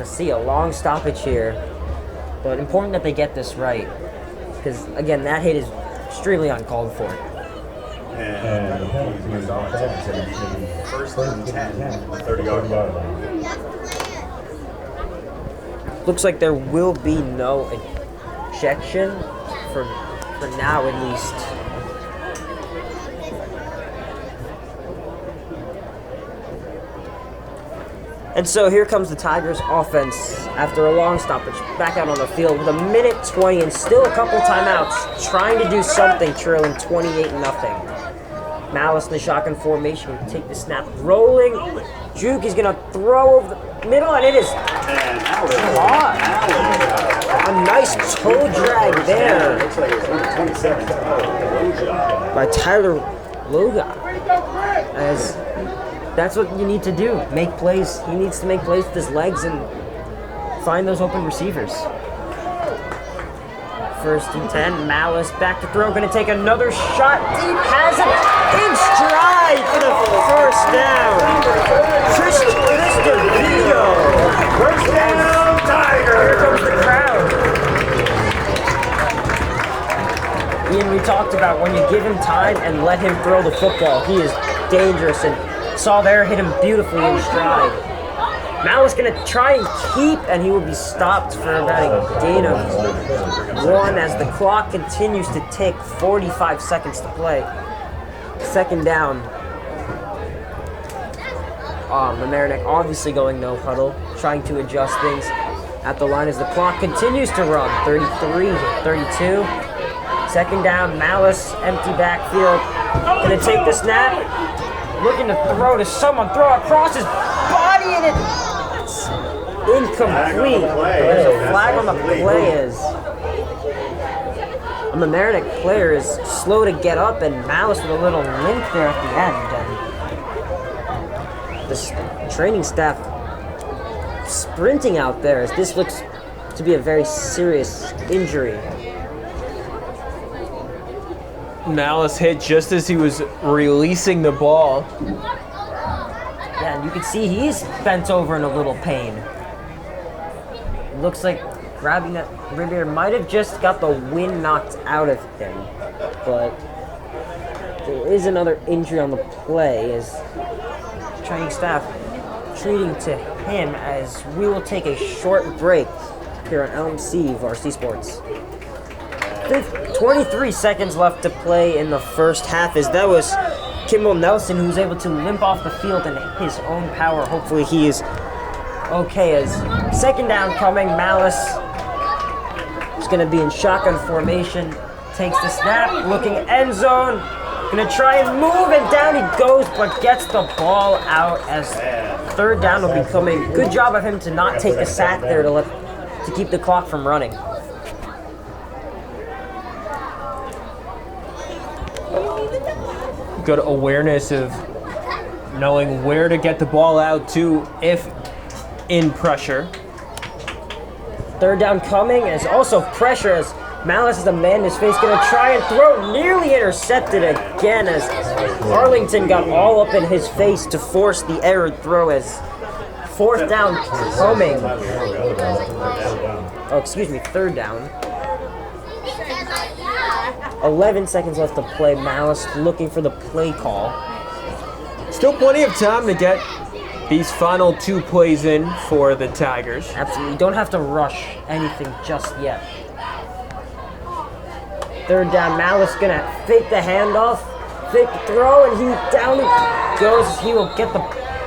See a long stoppage here, but important that they get this right, because again, that hit is extremely uncalled for. And first and 10, 30-yard line. Looks like there will be no ejection for now, at least. And so here comes the Tigers offense after a long stoppage, back out on the field with 1:20 and still a couple timeouts, trying to do something, trailing 28-0. Malice in the shotgun formation will take the snap, rolling. Juke is going to throw over the middle, and it is caught. A nice toe drag there by Tyler Loga, as that's what you need to do. Make plays. He needs to make plays with his legs and find those open receivers. First and 10. Malice back to throw. Going to take another shot. Deep. Has it in stride for the first down. Tristan Vito. First down, Tigers! Here comes the crowd. Ian, we talked about when you give him time and let him throw the football, he is dangerous, and saw there, hit him beautifully in stride. Malice going to try and keep, and he will be stopped for about a gain of 1 as the clock continues to tick. 45 seconds to play. Second down. Mamaroneck obviously going no huddle, trying to adjust things at the line as the clock continues to run. 33-32. Second down, Malice, empty backfield. Going to take the snap. Looking to throw to someone, throw across his body, and it's incomplete. There's a flag on the play as a Mamaroneck player is slow to get up, and Malice with a little limp there at the end. And the training staff sprinting out there, as this looks to be a very serious injury. Malice hit just as he was releasing the ball. Yeah, and you can see he's bent over in a little pain. Looks like grabbing that rib here might have just got the wind knocked out of him, but there is another injury on the play as training staff treating to him, as we will take a short break here on LMC Varsity Sports. 23 seconds left to play in the first half, as that was Kimball Nelson who was able to limp off the field in his own power. Hopefully he is okay, as second down coming. Malice is going to be in shotgun formation, takes the snap, looking end zone, Gonna try and move, and down he goes, but gets the ball out as third down will be coming. Good job of him to not take a sack there to keep the clock from running. Good awareness of knowing where to get the ball out to if in pressure. Third down coming, as also pressure as Malice is a man in his face, gonna try and throw, nearly intercepted again as Arlington got all up in his face to force the error throw as fourth down coming. Oh, excuse me, third down. 11 seconds left to play. Malice looking for the play call. Still plenty of time to get these final 2 plays in for the Tigers. Absolutely, don't have to rush anything just yet. Third down, Malice gonna fake the handoff, fake the throw, and he down he goes. He will get the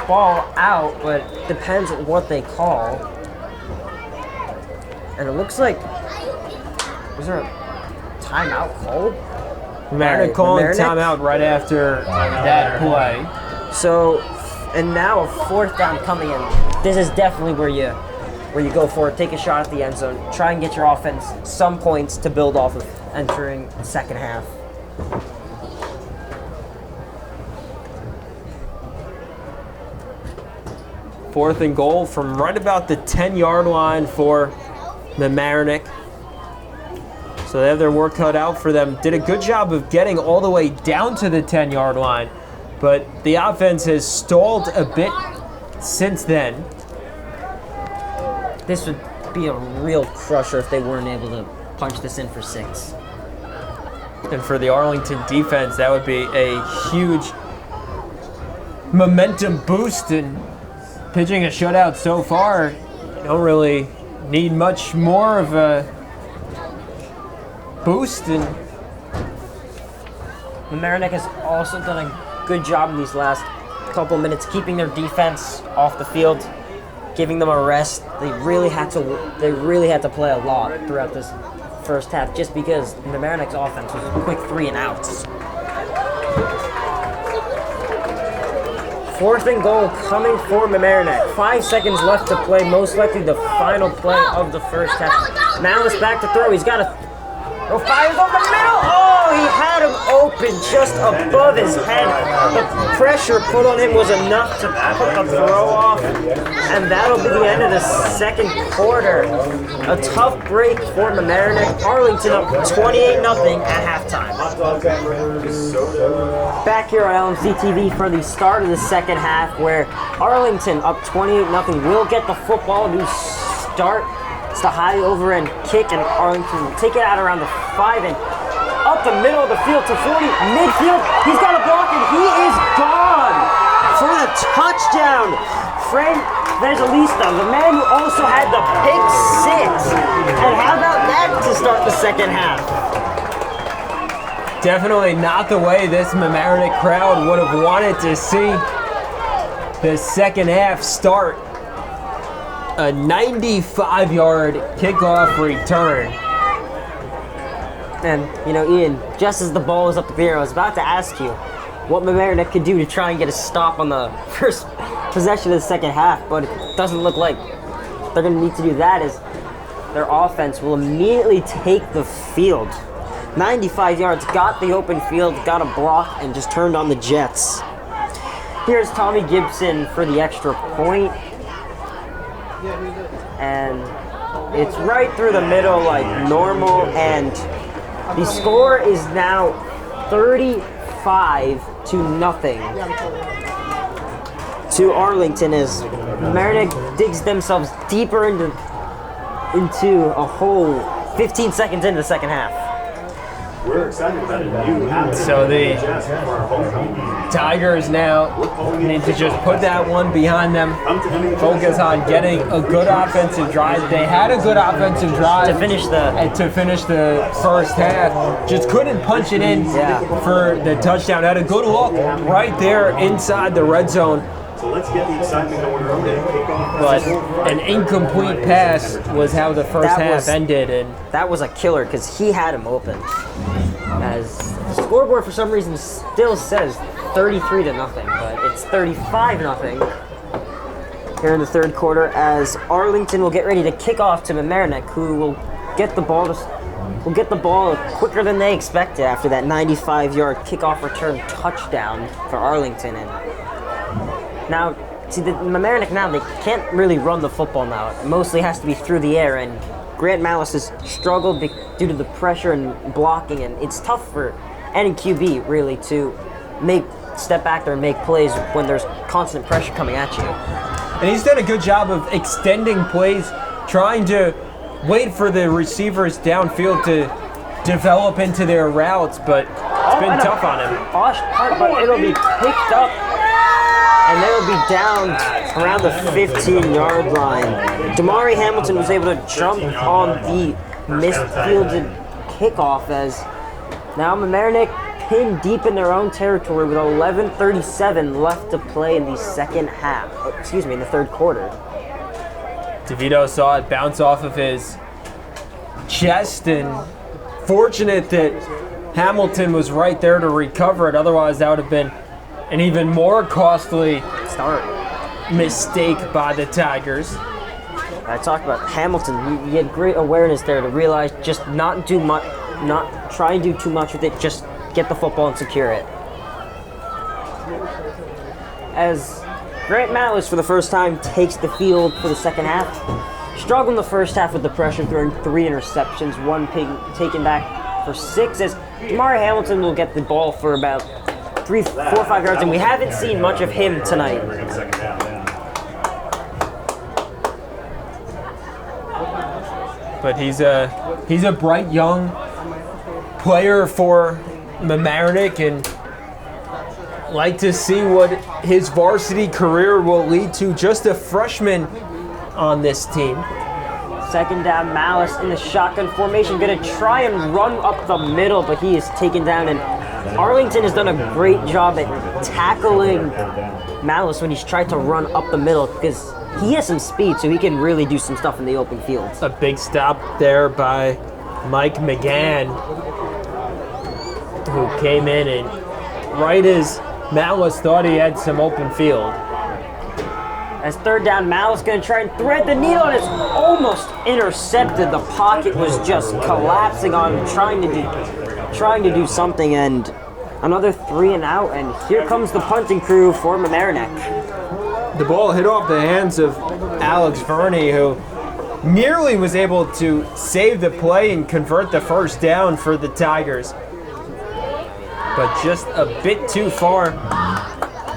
ball out, but depends on what they call. And it looks like, was there a timeout called? Mamaroneck calling timeout right after that play. So, and now a fourth down coming in. This is definitely where you go for it. Take a shot at the end zone. Try and get your offense some points to build off of entering the second half. Fourth and goal from right about the 10-yard line for Mamaroneck. So they have their work cut out for them. Did a good job of getting all the way down to the 10-yard line, but the offense has stalled a bit since then. This would be a real crusher if they weren't able to punch this in for 6. And for the Arlington defense, that would be a huge momentum boost. And pitching a shutout so far, you don't really need much more of a boost. And Mamaroneck has also done a good job in these last couple minutes keeping their defense off the field, giving them a rest. They really had to play a lot throughout this first half just because Mamaroneck's offense was quick 3 and outs. Fourth and goal coming for Mamaroneck. 5 seconds left to play, most likely the final play of the first half. Malice back to throw. He's got a fires over the middle. Oh, he had him open just above his head. The pressure put on him was enough to put the throw off, and that'll be the end of the second quarter. A tough break for Mamaroneck. Arlington up 28-0 at halftime. Back here on LMC TV for the start of the second half, where Arlington up 28-0 will get the football to start. It's the high over and kick, and Arlington will take it out around the 5 and up the middle of the field to 40, midfield. He's got a block, and he is gone for the touchdown. Frank Evangelista, the man who also had the pick 6. And how about that to start the second half? definitely not the way this Mamaroneck crowd would have wanted to see the second half start. A 95-yard kickoff return. And, you know, Ian, just as the ball was up in the air, I was about to ask you what Mamaroneck could do to try and get a stop on the first possession of the second half, but it doesn't look like they're going to need to do that, as their offense will immediately take the field. 95 yards, got the open field, got a block, and just turned on the Jets. Here's Tommy Gibson for the extra point. And it's right through the middle like normal, and the score is now 35-0 to Arlington, as Mamaroneck digs themselves deeper into a hole 15 seconds into the second half. We're excited about a new half. So the Tigers now need to just put that one behind them, focus on getting a good offensive drive. They had a good offensive drive To finish the first half. Just couldn't punch it in for the touchdown. Had a good look right there inside the red zone So let's get the excitement going early and kick off. But an incomplete pass was how the first That half was- ended, and That was a killer because he had him open. As the scoreboard for some reason still says 33-0, but it's 35-0 here in the third quarter. As Arlington will get ready to kick off to Mamaroneck, who will get the ball quicker than they expected after that 95-yard kickoff return touchdown for Arlington. And now, see, the Mamaroneck now, they can't really run the football now. It mostly has to be through the air, and Grant Malice has struggled due to the pressure and blocking, and it's tough for any QB, really, to step back there and make plays when there's constant pressure coming at you. And he's done a good job of extending plays, trying to wait for the receivers downfield to develop into their routes, but it's been tough on him. Bosch punt, but it'll be picked up, and they'll be down around the 15-yard line. Damari Hamilton was able to jump on the misfielded kickoff, as now Mamaroneck pinned deep in their own territory with 11:37 left to play in the in the third quarter. DeVito saw it bounce off of his chest, and fortunate that Hamilton was right there to recover it. Otherwise, that would have been an even more costly mistake by the Tigers. I talked about Hamilton. He had great awareness there to realize just not try and do too much with it, just get the football and secure it. As Grant Malice, for the first time, takes the field for the second half. Struggled in the first half with the pressure, throwing 3 interceptions, one taken back for 6, as Damari Hamilton will get the ball for about 4 or 5 yards, and we haven't seen much of him tonight. But he's a bright young player for Mamaroneck, and like to see what his varsity career will lead to. Just a freshman on this team. Second down, Malice in the shotgun formation, gonna try and run up the middle, but he is taken down, and Arlington has done a great job at tackling Malice when he's tried to run up the middle, because he has some speed, so he can really do some stuff in the open field. A big stop there by Mike McGann, who came in and right as Malice thought he had some open field. As third down, Malice going to try and thread the needle, and it's almost intercepted. The pocket was just collapsing on him, trying to do something, and another 3 and out, and here comes the punting crew for Mamaroneck. The ball hit off the hands of Alex Verney, who nearly was able to save the play and convert the first down for the Tigers, but just a bit too far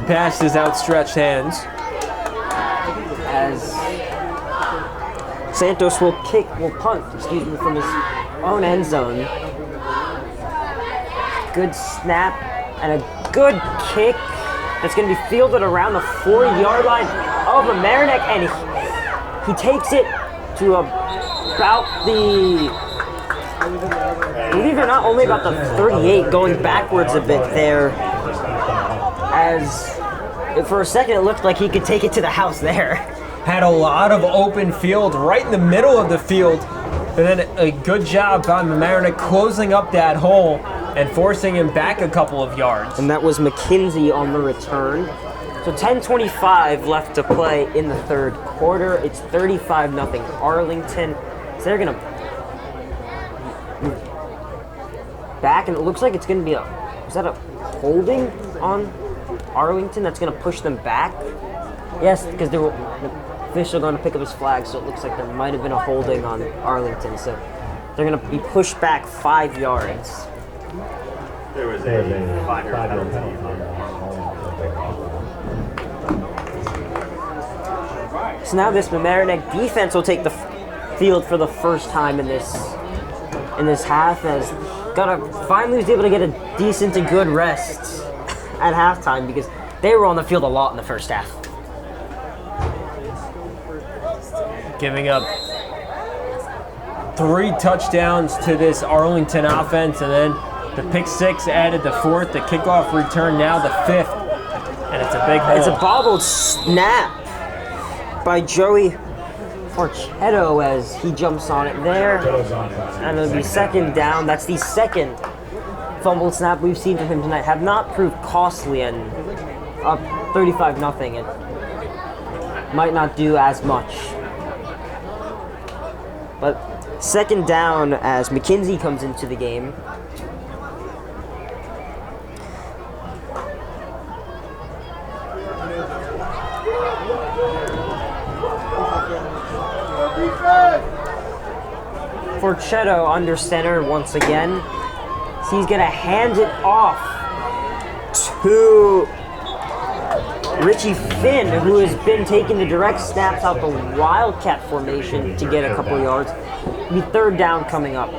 past his outstretched hands. As Santos will punt from his own end zone. Good snap and a good kick that's going to be fielded around the 4-yard line of Mamaroneck, and he takes it to about the, believe it or not, only about the 38, going backwards a bit there, as for a second it looked like he could take it to the house there. Had a lot of open field right in the middle of the field, and then a good job by Mamaroneck closing up that hole and forcing him back a couple of yards. And that was McKinsey on the return. So 10:25 left to play in the third quarter. It's 35-0 Arlington. So they're going to back, and it looks like it's going to be is that a holding on Arlington that's going to push them back? Yes, because the official going to pick up his flag, so it looks like there might have been a holding on Arlington. So they're going to be pushed back 5 yards. There was a 5-yard penalty. So now this Mamaroneck defense will take the field for the first time in this half, as finally was able to get a decent to good rest at halftime, because they were on the field a lot in the first half. Giving up 3 touchdowns to this Arlington offense, and then the pick 6 added the 4th, the kickoff return now the 5th, and a It's a big hole. It's a bobbled snap by Joey Forchetto as he jumps on it there. And it'll be second down. That's the second fumbled snap we've seen from him tonight. Have not proved costly, and up 35-0. It might not do as much. But second down as McKinsey comes into the game. Forchetto under center once again. So he's going to hand it off to Richie Finn, who has been taking the direct snaps out the Wildcat formation to get a couple of yards. It'll be third down coming up.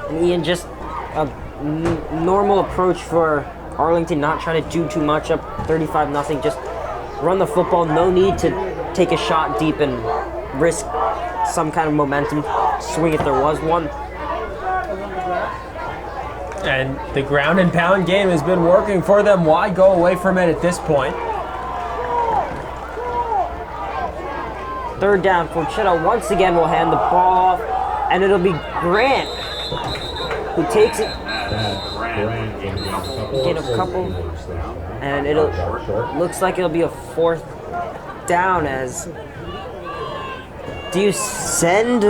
And Ian, just a normal approach for Arlington, not trying to do too much, up 35-0. Just run the football. No need to take a shot deep and risk some kind of momentum swing if there was one. And the ground and pound game has been working for them. Why go away from it at this point? Third down, Forchetto once again will hand the ball off, and it'll be Grant who takes it. Gain a couple, and it'll looks like it'll be a fourth down. As do you send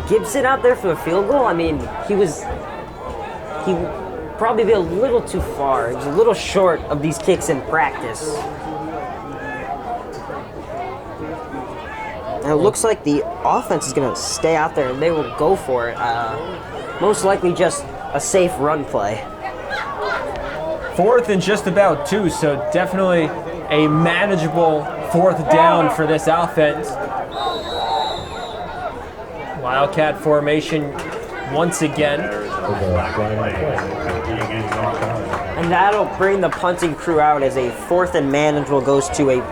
Gibson out there for a field goal? I mean, he probably be a little too far. He was a little short of these kicks in practice. And it looks like the offense is going to stay out there and they will go for it. Most likely just a safe run play. Fourth and just about 2, so definitely a manageable fourth down for this offense. Wildcat formation once again. And that'll bring the punting crew out as a fourth and manageable goes to a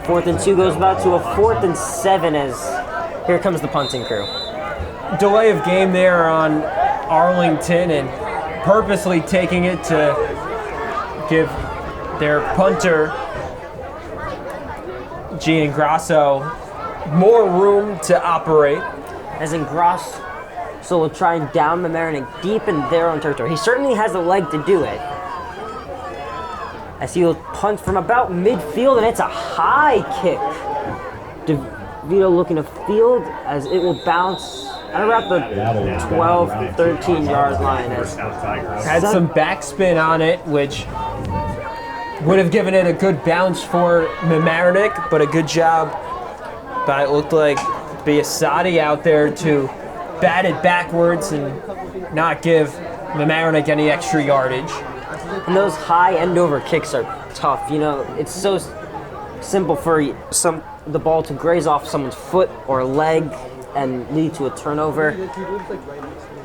4th and 2 goes about to a 4th and 7 as here comes the punting crew. Delay of game there on Arlington and purposely taking it to give their punter Giangrasso more room to operate. As Ingrosso will try and down Mamaroneck deep in their own territory. He certainly has the leg to do it. As he will punt from about midfield, and it's a high kick. DeVito looking to field as it will bounce at about the 12, 13 yard line. Had some backspin on it, which would have given it a good bounce for Mamaroneck, but a good job. But it looked like Biasati out there to bat it backwards and not give Mamaroneck any extra yardage. And those high end over kicks are tough. You know, it's so simple for the ball to graze off someone's foot or leg and lead to a turnover.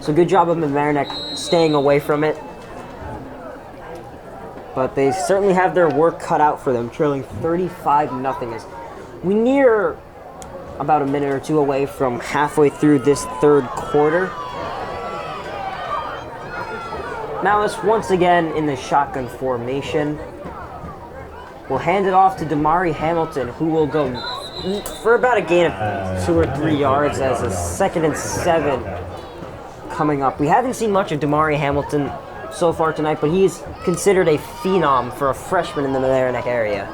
So good job of Mamaroneck staying away from it. But they certainly have their work cut out for them, trailing 35-0 as we near about a minute or two away from halfway through this third quarter. Malice once again in the shotgun formation. We'll hand it off to Damari Hamilton, who will go for about a gain of 2 or 3 yards as a 2nd and 7 coming up. We haven't seen much of Damari Hamilton so far tonight, but he's considered a phenom for a freshman in the Mamaroneck area.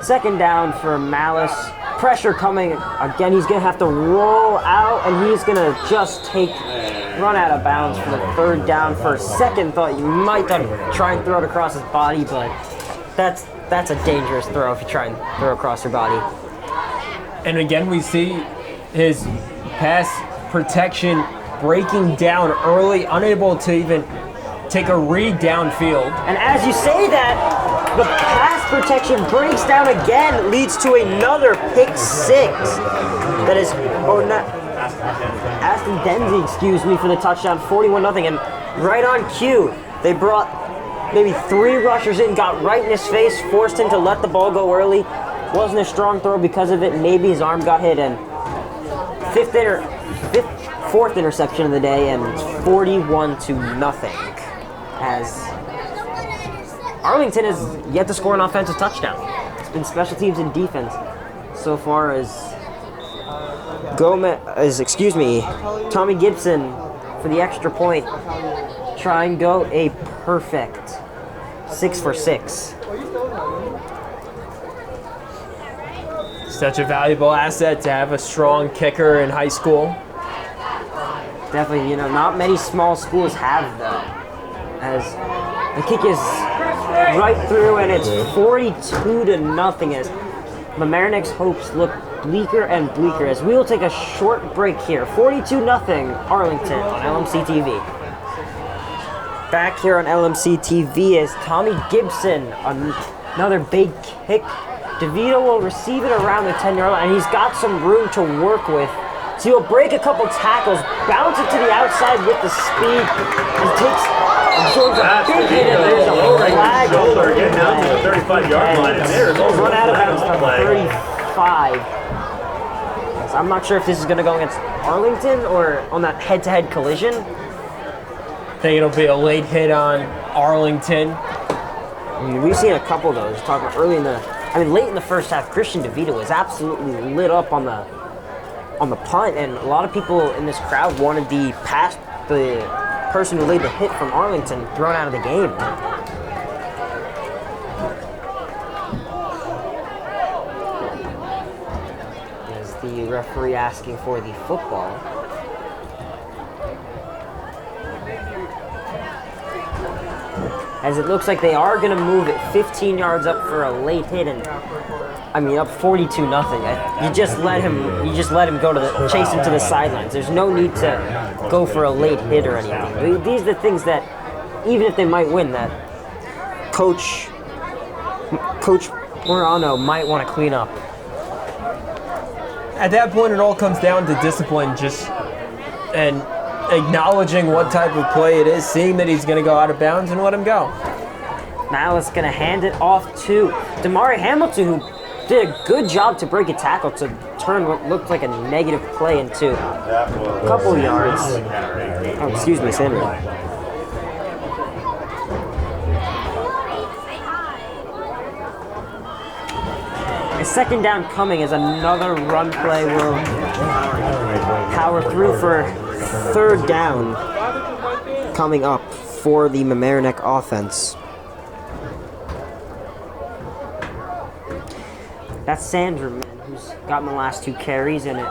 Second down for Malice. Pressure coming. Again, he's going to have to roll out, and he's going to just run out of bounds for the third down. For a second, thought you might try and throw it across his body, but that's a dangerous throw if you try and throw across your body. And again, we see his pass protection breaking down early, unable to even take a read downfield. And as you say that, the pass protection breaks down again, leads to another pick six. That is, Aston Denzi, excuse me, for the touchdown, 41-0. And right on cue, they brought maybe 3 rushers in, got right in his face, forced him to let the ball go early. Wasn't a strong throw because of it. Maybe his arm got hit, and fourth interception of the day, and it's 41-0. As Arlington has yet to score an offensive touchdown. It's been special teams and defense so far as Tommy Gibson for the extra point. Try and go a perfect 6 for 6. Such a valuable asset to have a strong kicker in high school. Definitely, not many small schools have that. As the kick is right through, and it's 42-0 as Mamaroneck's hopes look bleaker and bleaker as we will take a short break here. 42-0 Arlington on LMC TV. Back here on LMC TV is Tommy Gibson, another big kick. DeVito will receive it around the 10-yard line, and he's got some room to work with. So he'll break a couple tackles, bounce it to the outside with the speed, and absorbs a big hit, and there's a flag over getting down to the 35-yard line, and there's a run out of bounds to 35. So I'm not sure if this is going to go against Arlington or on that head-to-head collision. I think it'll be a late hit on Arlington. We've seen a couple of those. Talking late in the first half, Christian DeVito was absolutely lit up on the punt, and a lot of people in this crowd wanted the person who laid the hit from Arlington thrown out of the game. As the referee asking for the football. As it looks like they are going to move it 15 yards up for a late hit, and up 42-0. You just let him go to chase him to the sidelines. There's no need to go for a late hit or anything. These are the things that, even if they might win, that Coach Morano might want to clean up. At that point, it all comes down to discipline, and acknowledging what type of play it is, seeing that he's going to go out of bounds, and let him go. Now it's going to hand it off to Damari Hamilton, who did a good job to break a tackle to turn what looked like a negative play into a couple of yards. Oh, excuse me, Sandra. A second down coming as another run play will power through for third down coming up for the Mamaroneck offense. That's Sanderman, who's gotten the last 2 carries, and it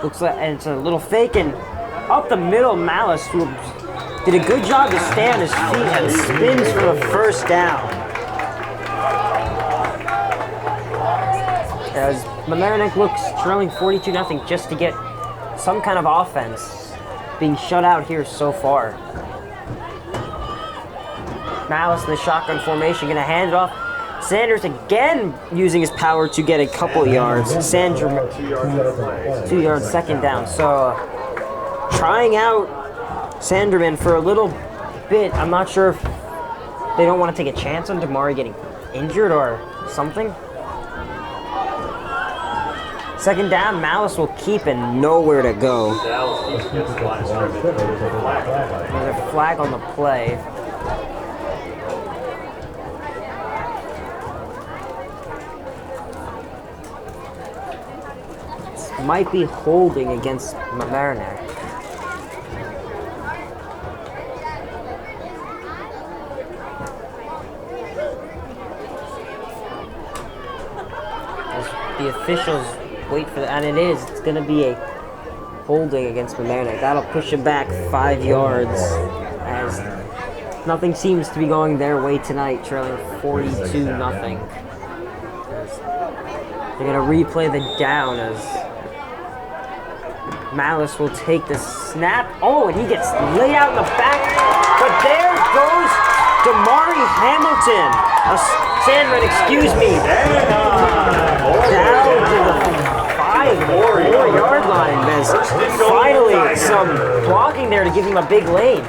looks like it's a little fake, and up the middle, Malice, who did a good job to stay on his feet and spins for the first down. As Mamaroneck looks trailing 42-0 just to get some kind of offense, being shut out here so far. Malice in the shotgun formation, gonna hand it off. Sanders again using his power to get a couple yards. Sanders 2 yards, second down. So trying out Sanderman for a little bit. I'm not sure if they don't want to take a chance on Damari getting injured or something. Second down, Malice will keep and nowhere to go. There's a flag on the play. Might be holding against Mamaroneck. As the officials wait for that, and it is. It's going to be a holding against Mamaroneck. That'll push it back 5 yards as nothing seems to be going their way tonight, trailing 42-0. They're going to replay the down as Malice will take the snap. Oh, and he gets laid out in the back. But there goes Damari Hamilton. Sandman, excuse me. Down to the 4-yard line. There's finally some blocking there to give him a big lane.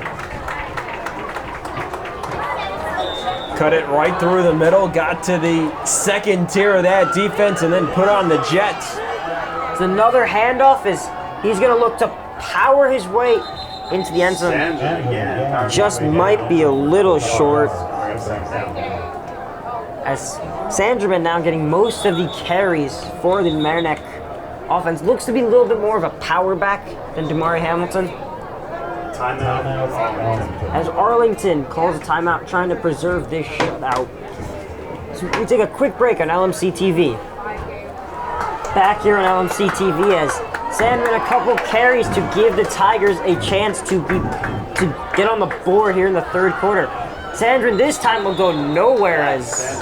Cut it right through the middle, got to the second tier of that defense, and then put on the Jets. So another handoff is He's going to look to power his way into the end zone. Just might be a little short. As Sanderman now getting most of the carries for the Mamaroneck offense. Looks to be a little bit more of a power back than Damari Hamilton. Timeout. As Arlington calls a timeout trying to preserve this shutout. So we take a quick break on LMC TV. Back here on LMC TV as Sandman a couple carries to give the Tigers a chance to get on the board here in the third quarter. Sandrin this time will go nowhere as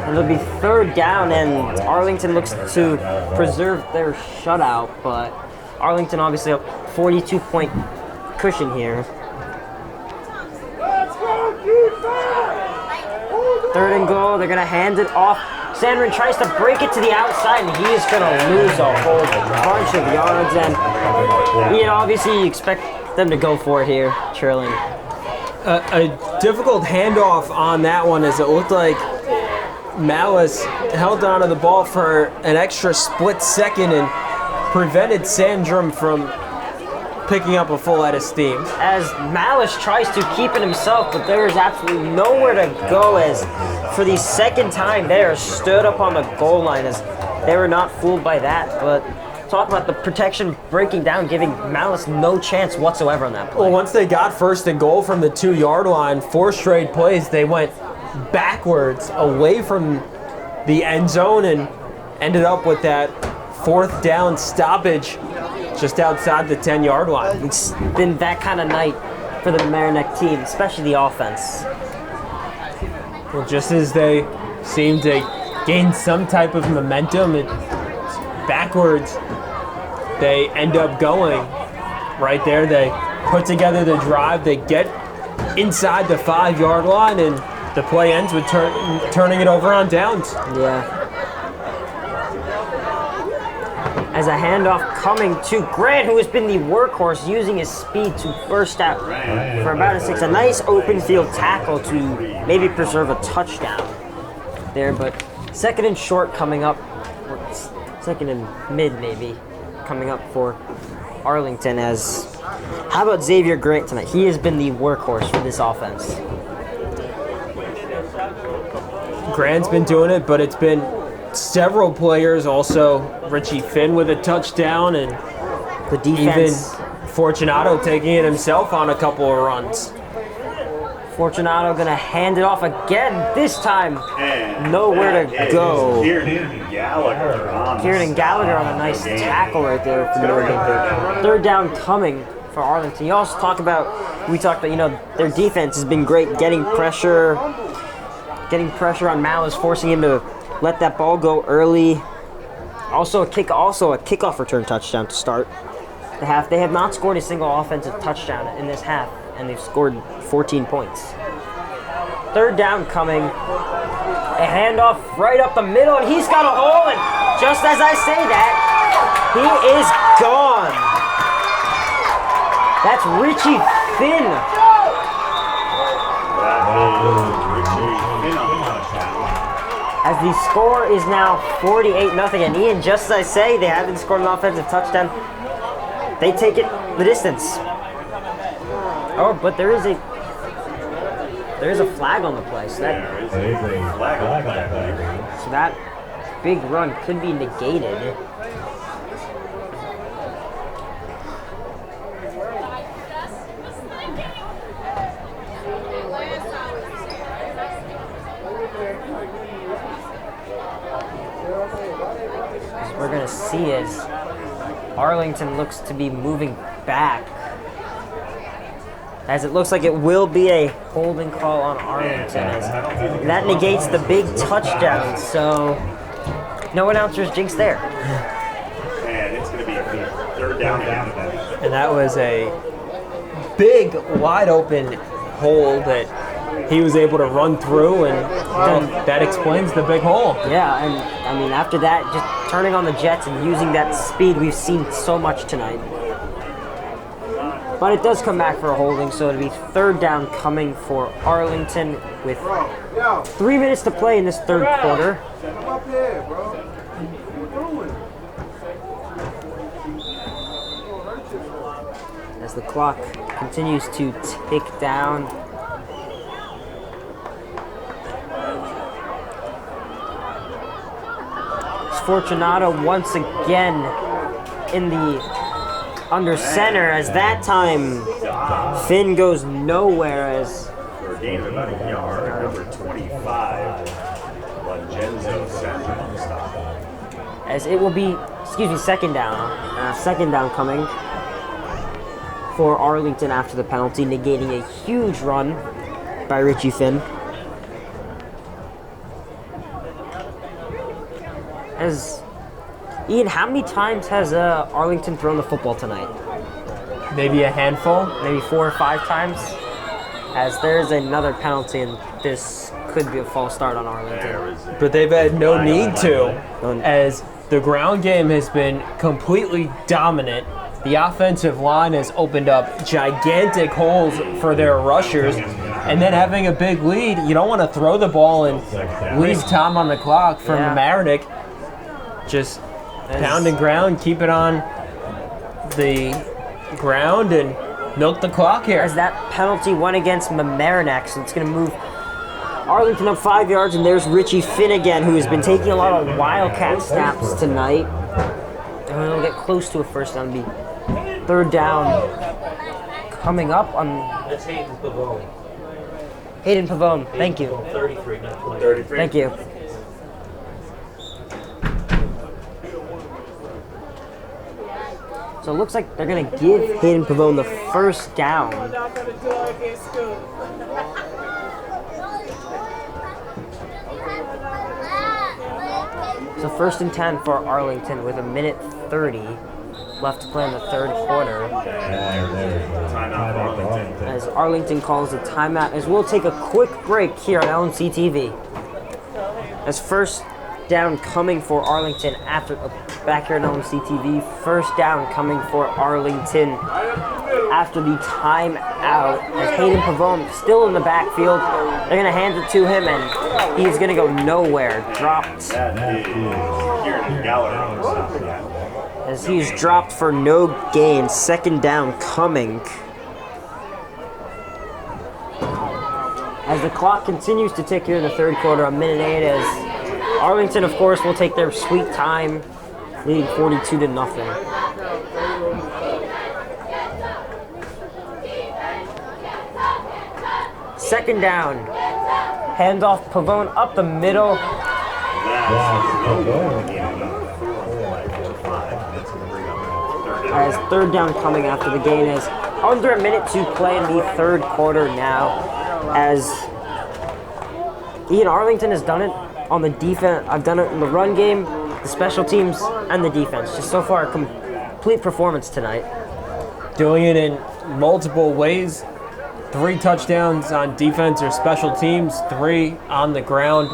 it'll be third down, and Arlington looks to preserve their shutout, but Arlington obviously a 42-point cushion here. Third and goal, they're gonna hand it off. Sandrin tries to break it to the outside, and he is gonna lose a whole bunch of yards, and obviously you expect them to go for it here, trailing. A difficult handoff on that one, as it looked like Malice held onto the ball for an extra split second and prevented Sandrum from picking up a full head of steam. As Malice tries to keep it himself, but there is absolutely nowhere to go, as for the second time they are stood up on the goal line, as they were not fooled by that. But talk about the protection breaking down, giving Malice no chance whatsoever on that play. Well, once they got first and goal from the 2-yard line, 4 straight plays, they went backwards away from the end zone and ended up with that 4th down stoppage just outside the 10-yard line. It's been that kind of night for the Mamaroneck team, especially the offense. Well, just as they seem to gain some type of momentum, backwards they end up going. Right there, they put together the drive, they get inside the 5-yard line, and the play ends with turning it over on downs. Yeah. As a handoff coming to Grant, who has been the workhorse, using his speed to burst out for about a 6. A nice open field tackle to maybe preserve a touchdown there, but second and short coming up, or second and mid maybe, coming up for Arlington. As how about Xavier Grant tonight? He has been the workhorse for this offense. Grant's been doing it, but it's been several players, also Richie Finn with a touchdown, and the defense, even Fortunato taking it himself on a couple of runs. Fortunato gonna hand it off again, this time nowhere to go. Kieran Gallagher on a nice tackle right there for Northern. Third down coming for Arlington. We talked about their defense has been great, getting pressure on Malice, forcing him to let that ball go early. Also a kickoff return touchdown to start the half. They have not scored a single offensive touchdown in this half, and they've scored 14 points. Third down coming. A handoff right up the middle, and he's got a hole, and just as I say that, he is gone. That's Richie Finn. As the score is now 48-0, and Ian, just as I say, they haven't scored an offensive touchdown. They take it the distance. Oh, but there is a flag on the play, so that big run could be negated. We're going to see as Arlington looks to be moving back, as it looks like it will be a holding call on Arlington, as that negates the big touchdown, so no announcers jinx there. And it's going to be third down And that was a big, wide open hole that he was able to run through, and that explains the big hole. Yeah, and I mean, after that, just turning on the jets and using that speed we've seen so much tonight. But it does come back for a holding, so it'll be third down coming for Arlington with 3 minutes to play in this third quarter. as the clock continues to tick down. Fortunato once again in the under center, as that time Finn goes nowhere as For a gain of about a yard, number 25, Longenzo Sandro stop. as it will be, second down. Second down coming for Arlington after the penalty, negating a huge run by Richie Finn. As Ian, how many times has Arlington thrown the football tonight? Maybe a handful. Maybe 4 or 5 times. As there's another penalty, and this could be a false start on Arlington. But they've had no need to, as the ground game has been completely dominant. The offensive line has opened up gigantic holes for their rushers, and then having a big lead, you don't want to throw the ball and leave time on the clock for Mamaroneck. Just pound and ground, keep it on the ground, and milk the clock here. As that penalty went against Mamaroneck, so it's going to move Arlington up 5 yards, and there's Richie Finn again, who has been taking a lot of Wildcat snaps tonight. And we'll get close to a first down. It'll be third down coming up on... That's Hayden Pavone. Hayden Pavone, thank you. 33, not 20. 33. Thank you. So it looks like they're going to give Hayden Pavone the first down. So 1st and 10 for Arlington with 1:30 left to play in the third quarter. Timeout for Arlington. As Arlington calls a timeout, as we'll take a quick break here on LMC TV. As first down coming for Arlington after back here on LMC TV. First down coming for Arlington after the timeout. As Hayden Pavone still in the backfield, they're going to hand it to him, and he's going to go nowhere. Dropped. That is Kieran Galler on the stop for that. As he's dropped for no gain. Second down coming. As the clock continues to tick here in the third quarter, 1:08, as Arlington, of course, will take their sweet time, leading 42-0. Second down. Handoff Pavone up the middle. As third down coming after the gain is under a minute to play in the third quarter now. As Ian, Arlington has done it on the defense. I've done it in the run game, the special teams, and the defense. Just so far, a complete performance tonight. Doing it in multiple ways. 3 touchdowns on defense or special teams, 3 on the ground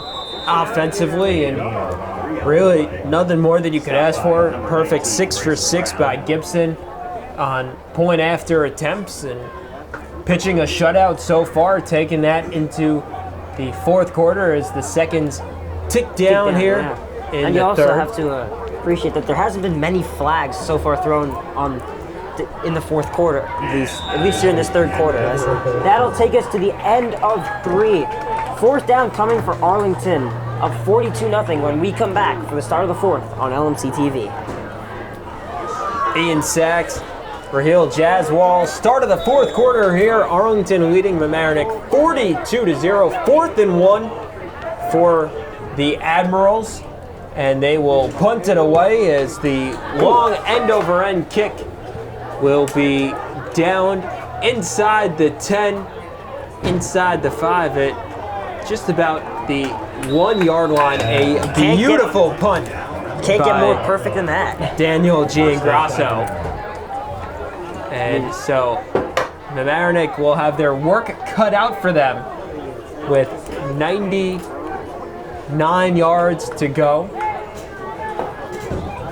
offensively, and really nothing more that you could ask for. Perfect 6 for 6 by Gibson on point after attempts, and pitching a shutout so far, taking that into the fourth quarter as the seconds tick down here in and the you also third. have to appreciate that there hasn't been many flags so far thrown on in the fourth quarter, at least here in this third quarter. That'll take us to the end of 3. Fourth down coming for Arlington, up 42-0 when we come back for the start of the fourth on LMC TV. Ian Sachs, Raheel Jaswal, start of the fourth quarter here. Arlington leading Mamaroneck 42-0. 4th and 1 for the Admirals, and they will punt it away as the long end-over-end kick will be down inside the 10, inside the 5 at just about the 1 yard line. A beautiful punt. Can't get by more perfect than that. Daniel Giangrasso. And so Mamaroneck will have their work cut out for them with 99 yards to go.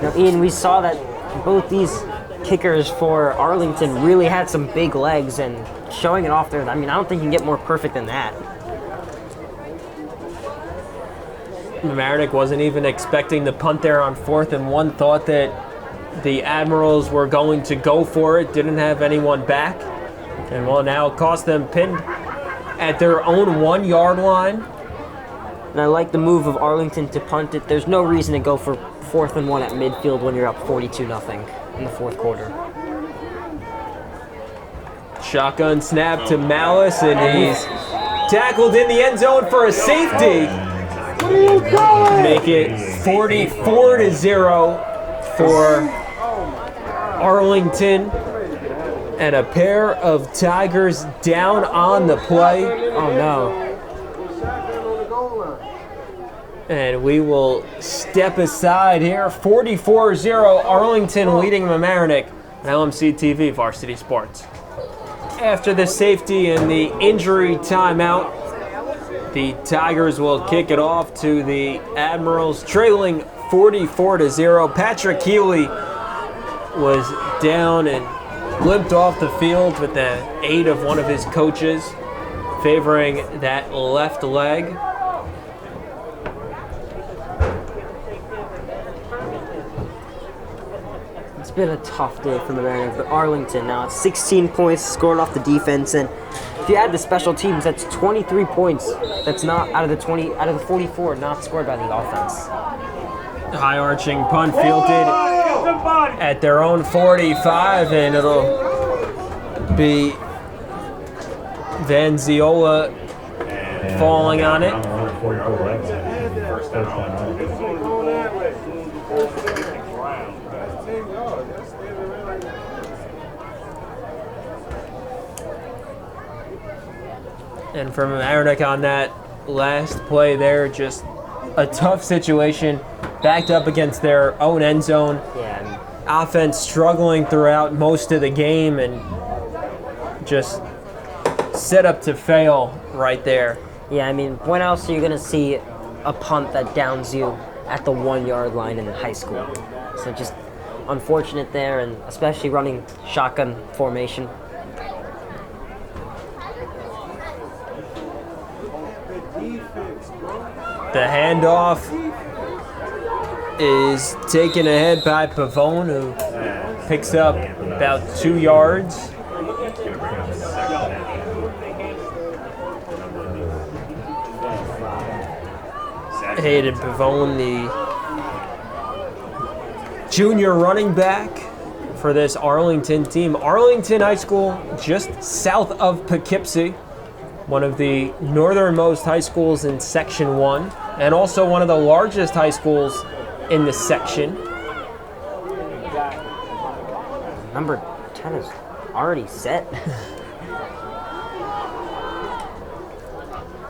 Now, Ian, we saw that both these kickers for Arlington really had some big legs, and showing it off there, I mean, I don't think you can get more perfect than that. Mamaroneck wasn't even expecting the punt there on 4th and 1, thought that the Admirals were going to go for it, didn't have anyone back, and will now cost them pinned at their own 1 yard line. And I like the move of Arlington to punt it. There's no reason to go for 4th and 1 at midfield when you're up 42-0 in the 4th quarter. Shotgun snap to Malice, and he's tackled in the end zone for a safety. Make it 44-0 for Arlington. And a pair of Tigers down on the play. Oh no. And we will step aside here. 44-0, Arlington leading Mamaroneck on LMC TV Varsity Sports. After the safety and the injury timeout, the Tigers will kick it off to the Admirals, trailing 44-0. Patrick Healy was down and limped off the field with the aid of one of his coaches, favoring that left leg. It's been a tough day for Mamaroneck, but Arlington now it's 16 points scored off the defense, and if you add the special teams, that's 23 points. That's not out of the 44 not scored by the offense. High arching punt fielded at their own 45, and it'll be Van Ziola falling on it. And for Mamaroneck on that last play there, just a tough situation, backed up against their own end zone. Yeah. Offense struggling throughout most of the game and just set up to fail right there. Yeah, I mean, when else are you going to see a punt that downs you at the 1 yard line in high school? So just unfortunate there, and especially running shotgun formation. The handoff is taken ahead by Pavone, who picks up about 2 yards. Hayden Pavone, the junior running back for this Arlington team. Arlington High School, just south of Poughkeepsie, one of the northernmost high schools in Section 1, and also one of the largest high schools in the section. Number 10 is already set.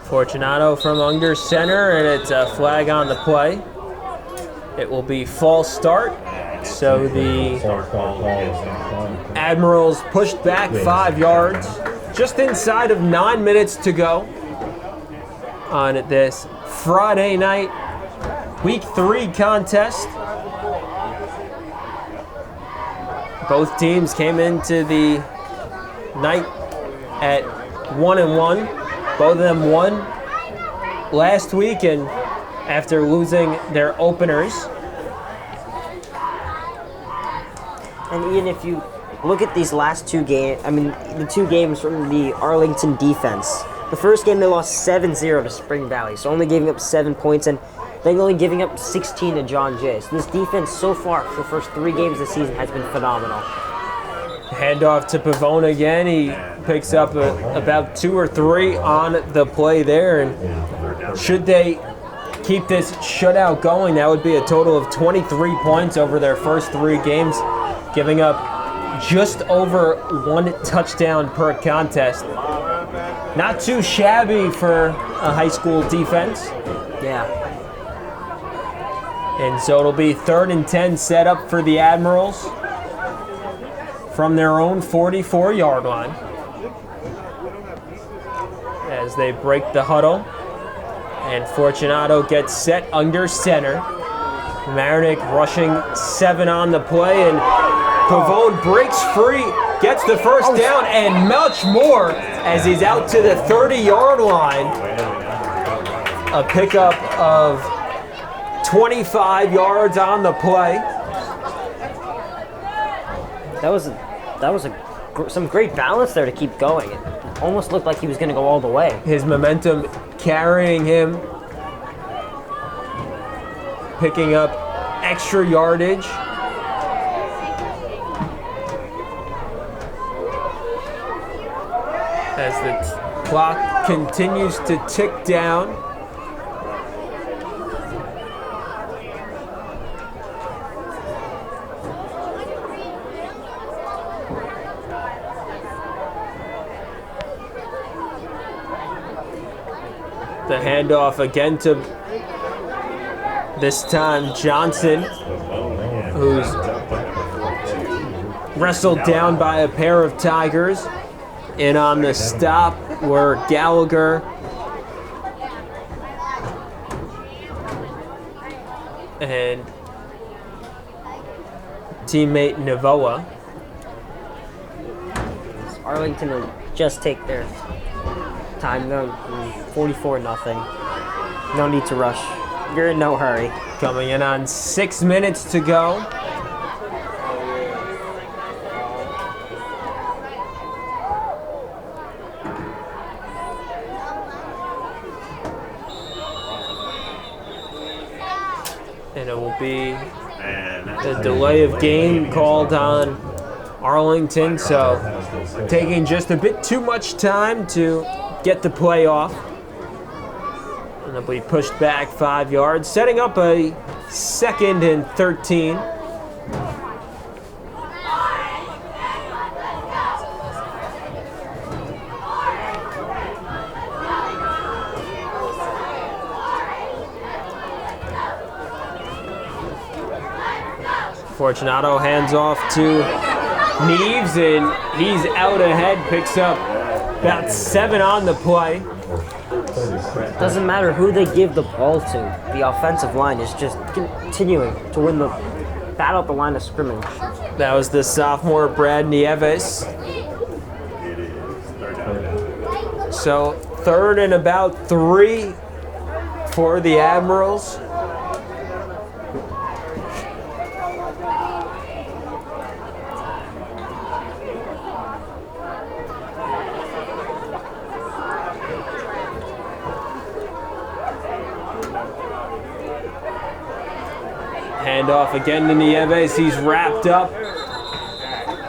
Fortunato from under center, and it's a flag on the play. It will be false start, so the Admirals pushed back 5 yards, just inside of 9 minutes to go on this Friday night Week 3 contest. Both teams came into the night at 1-1. Both of them won last week, and after losing their openers. And Ian, if you look at these last 2 games, I mean, the 2 games from the Arlington defense. The first game they lost 7-0 to Spring Valley, so only giving up 7 points, and then only giving up 16 to John Jay. So this defense so far for the first 3 games of the season has been phenomenal. Handoff to Pavone again. He picks up about 2 or 3 on the play there, and should they keep this shutout going, that would be a total of 23 points over their first 3 games, giving up just over 1 touchdown per contest. Not too shabby for a high school defense. Yeah. And so it'll be 3rd and 10 set up for the Admirals from their own 44-yard line as they break the huddle. And Fortunato gets set under center. Mamaroneck rushing 7 on the play, and Pavone breaks free, gets the first down, and much more as he's out to the 30-yard line. A pickup of 25 yards on the play. some great balance there to keep going. It almost looked like he was going to go all the way. His momentum carrying him, picking up extra yardage. As the clock continues to tick down. The handoff again to, this time, Johnson, who's wrestled down by a pair of Tigers. And on the stop were Gallagher and teammate Navoa. Arlington will just take their time. No, 44-0. No need to rush. You're in no hurry. Coming in on 6 minutes to go. And it will be a delay of game called on Arlington, so taking just a bit too much time to get the play off. And it'll be pushed back 5 yards, setting up a 2nd and 13. Fortunato hands off to Neves, and he's out ahead, picks up about 7 on the play. Doesn't matter who they give the ball to. The offensive line is just continuing to win the battle at the line of scrimmage. That was the sophomore Brad Nieves. So 3rd and about 3 for the Admirals. Handoff again to Nieves. He's wrapped up.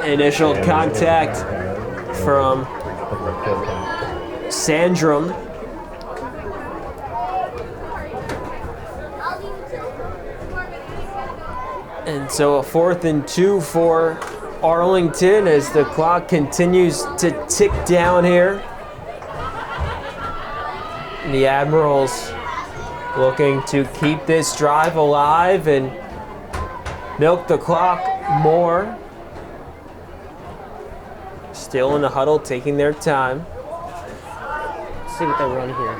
Initial contact from Sandrum. And so a 4th and 2 for Arlington as the clock continues to tick down here. And the Admirals looking to keep this drive alive and milk the clock more. Still in the huddle, taking their time. Let's see what they run here.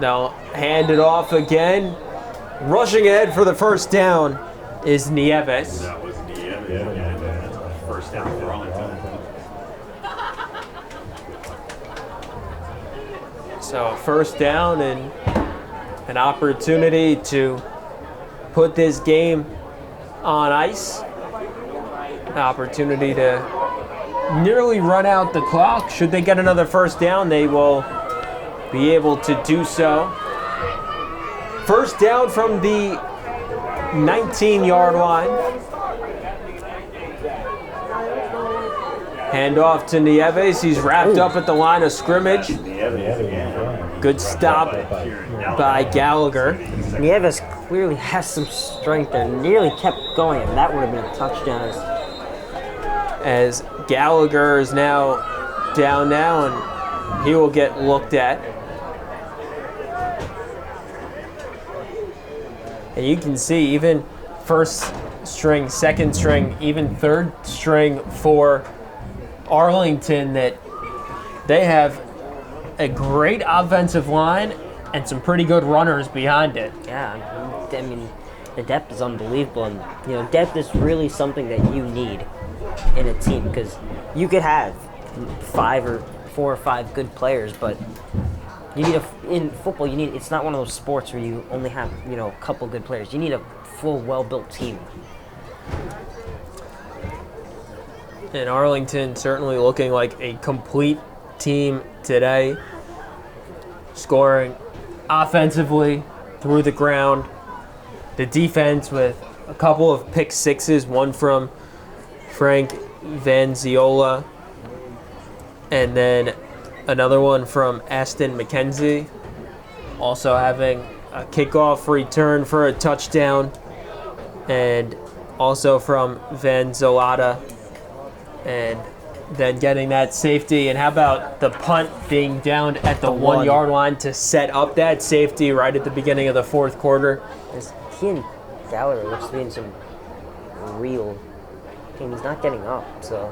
Now hand it off again. Rushing ahead for the first down is Nieves. That was Nieves. First down for Arlington. So first down and an opportunity to put this game on ice. An opportunity to nearly run out the clock. Should they get another first down, they will be able to do so. First down from the 19-yard line. Hand off to Nieves. He's wrapped up at the line of scrimmage. Good stop by Gallagher. Nieves clearly has some strength there. Nearly kept going, and that would have been a touchdown. As Gallagher is now down now, and he will get looked at. And you can see even first string, second string, even third string for Arlington that they have a great offensive line and some pretty good runners behind it. Yeah, I mean, the depth is unbelievable, and depth is really something that you need in a team, because you could have 4 or 5 good players, but In football, it's not one of those sports where you only have, a couple good players. You need a full, well-built team. And Arlington certainly looking like a complete team today. Scoring offensively through the ground. The defense with a couple of pick sixes, one from Frank Vanziola, and then another one from Aston McKenzie. Also having a kickoff return for a touchdown, and also from Van Zolata, and then getting that safety. And how about the punt being down at the 1 yard line to set up that safety right at the beginning of the fourth quarter? He and Gallagher looks to be in some real game. He's not getting up, so.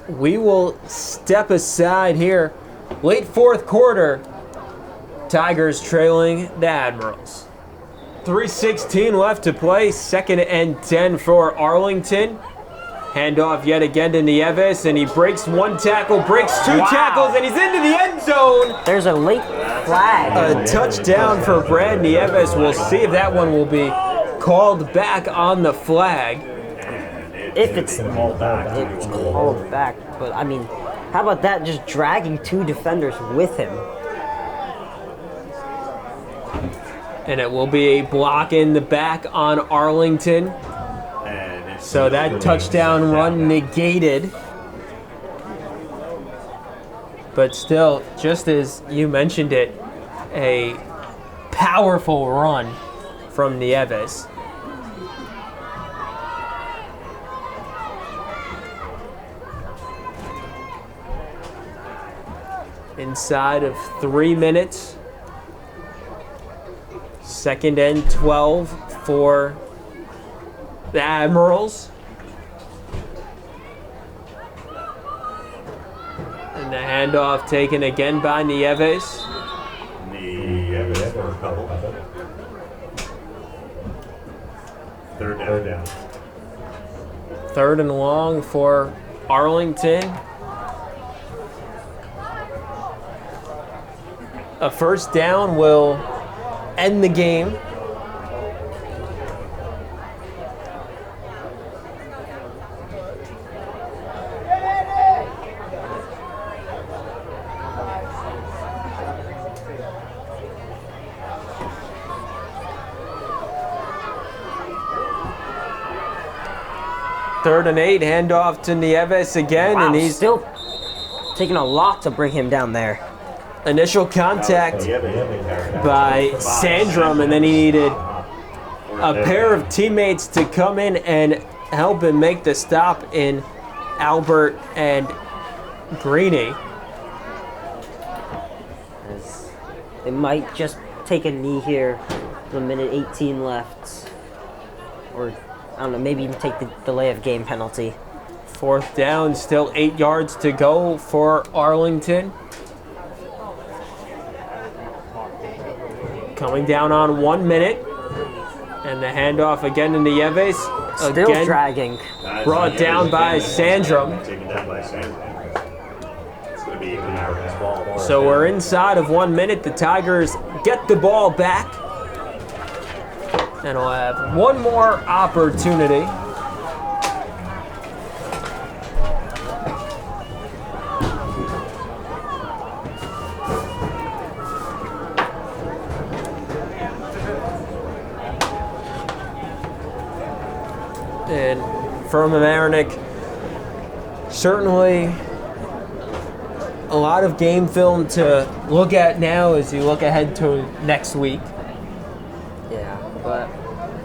We will step aside here. Late fourth quarter, Tigers trailing the Admirals. 3:16 left to play, 2nd and 10 for Arlington. Handoff yet again to Nieves, and he breaks one tackle, breaks two tackles, and he's into the end zone. There's a late flag. A touchdown for Brad Nieves. We'll see if that one will be called back on the flag. If it's called back. But, I mean, how about that, just dragging two defenders with him? And it will be a block in the back on Arlington. So that touchdown run negated. But still, just as you mentioned it, a powerful run from Nieves. Inside of 3 minutes. 2nd and 12 for the Admirals. And the handoff taken again by Nieves. Nieves for a couple. Third down. 3rd and long for Arlington. A first down will end the game. Third and 8, handoff to Nieves again, Wow, and he's still taking a lot to bring him down there. initial contact by Sandrum, and then he needed a pair of teammates to come in and help him make the stop in Albert and Greeny. They might just take a knee here with 1:18 left. Or, I don't know, maybe even take the delay of game penalty. 4th down, still 8 yards to go for Arlington. Coming down on 1 minute. And the handoff again to Nieves. Still Again, dragging. brought down by Sandrum. Taken down by Sandrum. It's going to be America's ball. So we're inside of 1 minute. The Tigers get the ball back. And we'll have one more opportunity. And for Mamaroneck, certainly a lot of game film to look at now as you look ahead to next week. Yeah, but,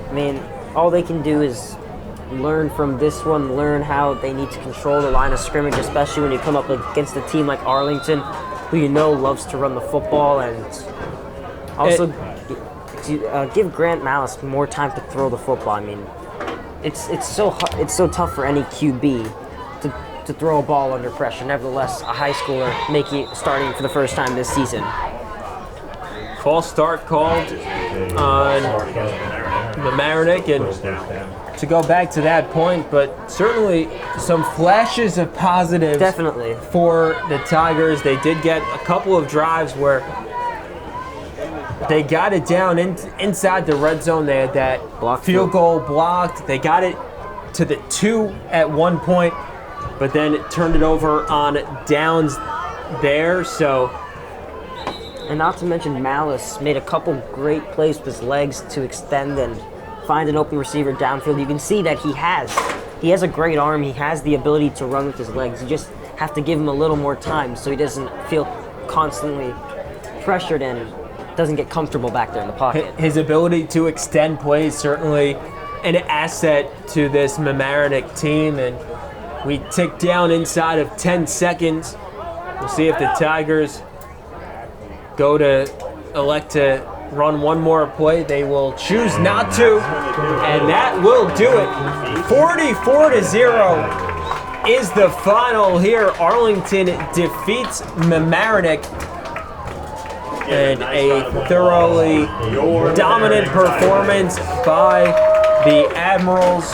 I mean, all they can do is learn from this one, learn how they need to control the line of scrimmage, especially when you come up against a team like Arlington, who you know loves to run the football, and also give Grant Malice more time to throw the football. I mean, it's so tough for any QB to throw a ball under pressure. Nevertheless, a high schooler starting for the first time this season. False start called on Mamaroneck, and to go back to that point, but certainly some flashes of positives Definitely. for the Tigers. They did get a couple of drives where they got it down inside the red zone. They had that field goal blocked. They got it to the 2 at one point, but then it turned it over on downs there. So, and not to mention Malice made a couple great plays with his legs to extend and find an open receiver downfield. You can see that he has a great arm. He has the ability to run with his legs. You just have to give him a little more time so he doesn't feel constantly pressured and doesn't get comfortable back there in the pocket. His ability to extend plays certainly an asset to this Mamaroneck team, and we tick down inside of 10 seconds. We'll see if the Tigers elect to run one more play. They will choose not to, and that will do it. 44-0 is the final here. Arlington defeats Mamaroneck in a thoroughly dominant performance by the Admirals.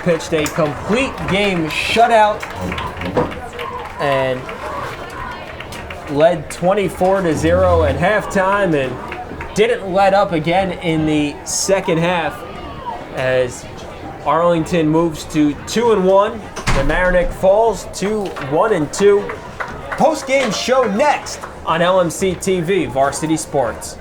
Pitched a complete game shutout and led 24-0 at halftime, and didn't let up again in the second half as Arlington moves to 2-1. Mamaroneck falls to 1-2. Post-game show next on LMC TV Varsity Sports.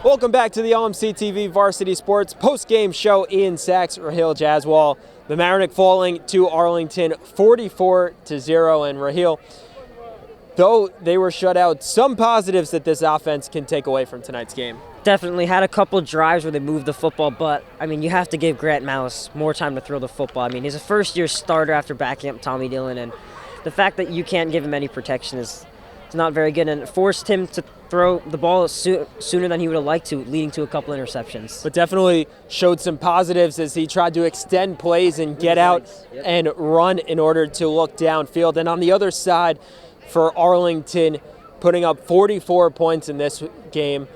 Welcome back to the LMC TV Varsity Sports post-game show. Ian Sachs, Raheel Jaswal. Mamaroneck falling to Arlington 44-0, and Raheel, though they were shut out, some positives that this offense can take away from tonight's game. Definitely had a couple drives where they moved the football, but I mean, you have to give Grant Malice more time to throw the football. I mean, he's a first-year starter after backing up Tommy Dillon, and the fact that you can't give him any protection is not very good, and it forced him to throw the ball sooner than he would have liked to, leading to a couple interceptions. But definitely showed some positives as he tried to extend plays and get out and run in order to look downfield. And on the other side, for Arlington, putting up 44 points in this game,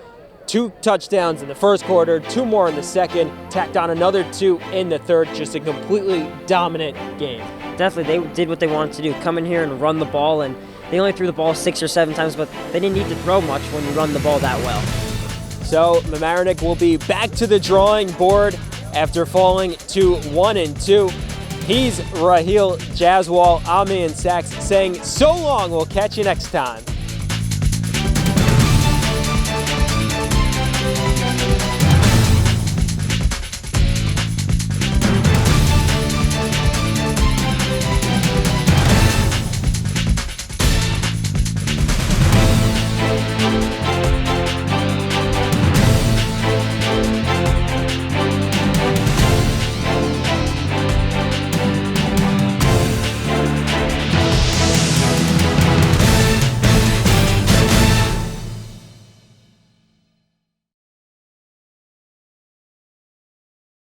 2 touchdowns in the first quarter, 2 more in the second, tacked on another 2 in the third. Just a completely dominant game. Definitely, they did what they wanted to do, come in here and run the ball, and they only threw the ball 6 or 7 times, but they didn't need to throw much when you run the ball that well. So Mamaroneck will be back to the drawing board after falling to 1-2. He's Raheel Jaswal. I'm Ian Sachs saying so long. We'll catch you next time.